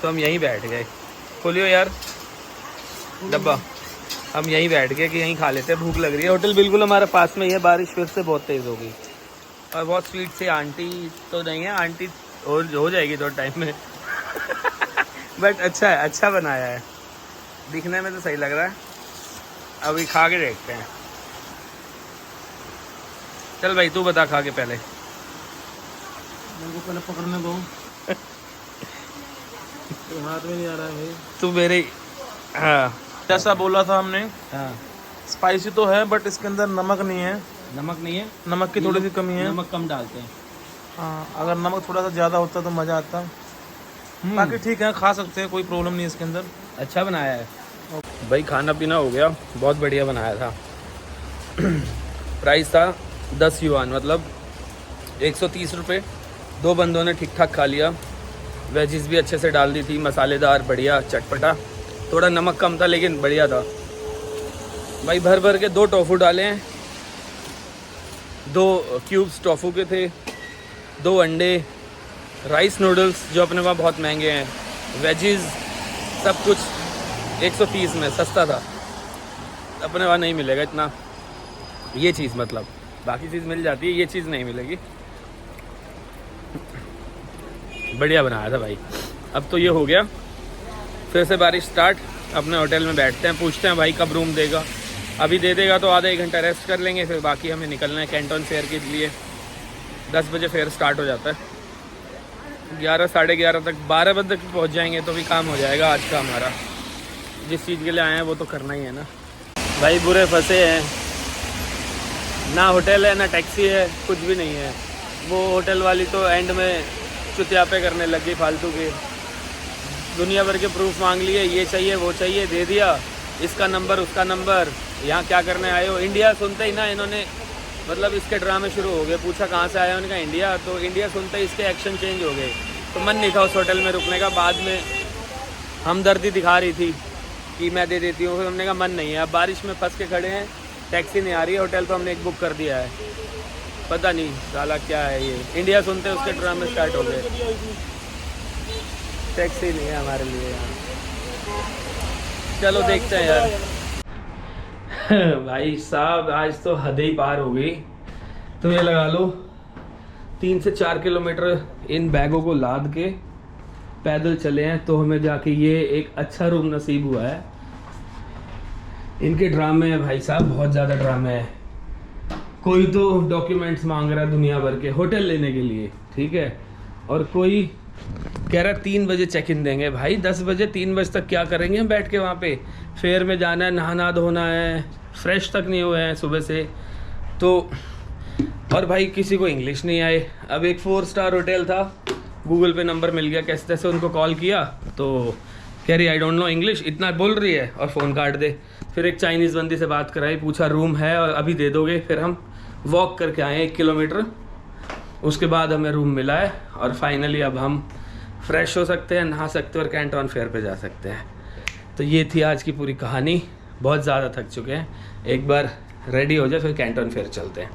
तो हम यहीं बैठ गए। खोलियो यार डब्बा, हम यहीं बैठ गए कि यहीं खा लेते हैं, भूख लग रही है। होटल बिल्कुल हमारे पास में ही है। बारिश फिर से बहुत तेज़ हो गई और बहुत स्वीट से आंटी तो नहीं है, आंटी हो जाएगी थोड़ा टाइम में। बट अच्छा है, अच्छा बनाया है, दिखने में तो सही लग रहा है। अभी खा के देखते हैं। चल भाई तू बता, खा के पहले। मेरे को पहले पकड़ने दो। हाथ में नहीं आ रहा है भाई। तू मेरे, हाँ जैसा बोला था हमने, हाँ स्पाइसी तो है बट इसके अंदर नमक नहीं है। नमक नहीं है, नमक की थोड़ी सी कमी है। नमक कम डालते हैं। हाँ अगर नमक थोड़ा सा ज़्यादा होता तो मज़ा आता। बाकी ठीक है, खा सकते हैं, कोई प्रॉब्लम नहीं है इसके अंदर। अच्छा बनाया है भाई। खाना पीना हो गया, बहुत बढ़िया बनाया था। प्राइस था 10 युआन, मतलब 130 रुपये। 2 बंदों ने ठीक ठाक खा लिया। वेजिस भी अच्छे से डाल दी थी, मसालेदार, बढ़िया, चटपटा। थोड़ा नमक कम था लेकिन बढ़िया था भाई। भर भर के 2 टोफू डाले हैं, 2 क्यूब्स टोफू के थे, 2 अंडे, राइस नूडल्स जो अपने वहाँ बहुत महंगे हैं, वेजिस, सब कुछ 130 में, सस्ता था। अपने वहाँ नहीं मिलेगा इतना ये चीज़, मतलब बाकी चीज़ मिल जाती है, ये चीज़ नहीं मिलेगी। बढ़िया बनाया था भाई। अब तो ये हो गया, फिर से बारिश स्टार्ट। अपने होटल में बैठते हैं, पूछते हैं भाई कब रूम देगा। अभी दे देगा तो आधा 1 घंटा रेस्ट कर लेंगे, फिर बाकी हमें निकलना है कैंटन फेयर के लिए। 10 बजे फेयर स्टार्ट हो जाता है, 11 साढ़े 11 तक, 12 बजे तक पहुंच जाएंगे तो भी काम हो जाएगा आज का हमारा। जिस चीज़ के लिए आए हैं वो तो करना ही है ना भाई। बुरे फंसे हैं, ना होटल है ना टैक्सी है, कुछ भी नहीं है। वो होटल वाली तो एंड में चुतियापे करने लगी फालतू के, दुनिया भर के प्रूफ मांग लिए, ये चाहिए वो चाहिए, दे दिया, इसका नंबर उसका नंबर, यहाँ क्या करने आए हो। इंडिया सुनते ही ना इन्होंने, मतलब इसके ड्रामे शुरू हो गए। पूछा कहाँ से आया, उनका इंडिया, तो इंडिया सुनते ही इसके एक्शन चेंज हो गए। तो मन नहीं था उस होटल में रुकने का। बाद में हमदर्दी दिखा रही थी कि मैं दे देती हूँ, फिर हमने कहा मन नहीं है। अब बारिश में फंस के खड़े हैं, टैक्सी नहीं आ रही है, होटल तो हमने एक बुक कर दिया है। पता नहीं साला क्या है ये, इंडिया सुनते उसके ड्रामे स्टार्ट हो गए। टैक्सी नहीं है हमारे लिए यहाँ। चलो देखते हैं यार। भाई साहब आज तो हद ही पार हो गई। तो ये लगा लो 3 से 4 किलोमीटर इन बैगों को लाद के पैदल चले हैं, तो हमें जाके ये एक अच्छा रूम नसीब हुआ है। इनके ड्रामे हैं भाई साहब, बहुत ज़्यादा ड्रामे हैं। कोई तो डॉक्यूमेंट्स मांग रहा है दुनिया भर के होटल लेने के लिए, ठीक है, और कोई कह रहा 3 बजे चेक इन देंगे। भाई 10 बजे 3 बजे तक क्या करेंगे हम बैठ के वहाँ पे। फेयर में जाना है, नहाना धोना है, फ्रेश तक नहीं हुए हैं सुबह से तो। और भाई किसी को इंग्लिश नहीं आए। अब एक 4 स्टार होटल था, गूगल पे नंबर मिल गया, कैसे तैसे उनको कॉल किया तो कह रही आई डोंट नो इंग्लिश, इतना बोल रही है और फ़ोन काट दे। फिर एक चाइनीज़ बंदी से बात कराई, पूछा रूम है और अभी दे दोगे। फिर हम वॉक करके आए 1 किलोमीटर, उसके बाद हमें रूम मिला है और फाइनली अब हम फ्रेश हो सकते हैं, नहा सकते हैं और कैंटन फेयर पे जा सकते हैं। तो ये थी आज की पूरी कहानी। बहुत ज़्यादा थक चुके हैं, एक बार रेडी हो जाए फिर कैंटन फेयर चलते हैं।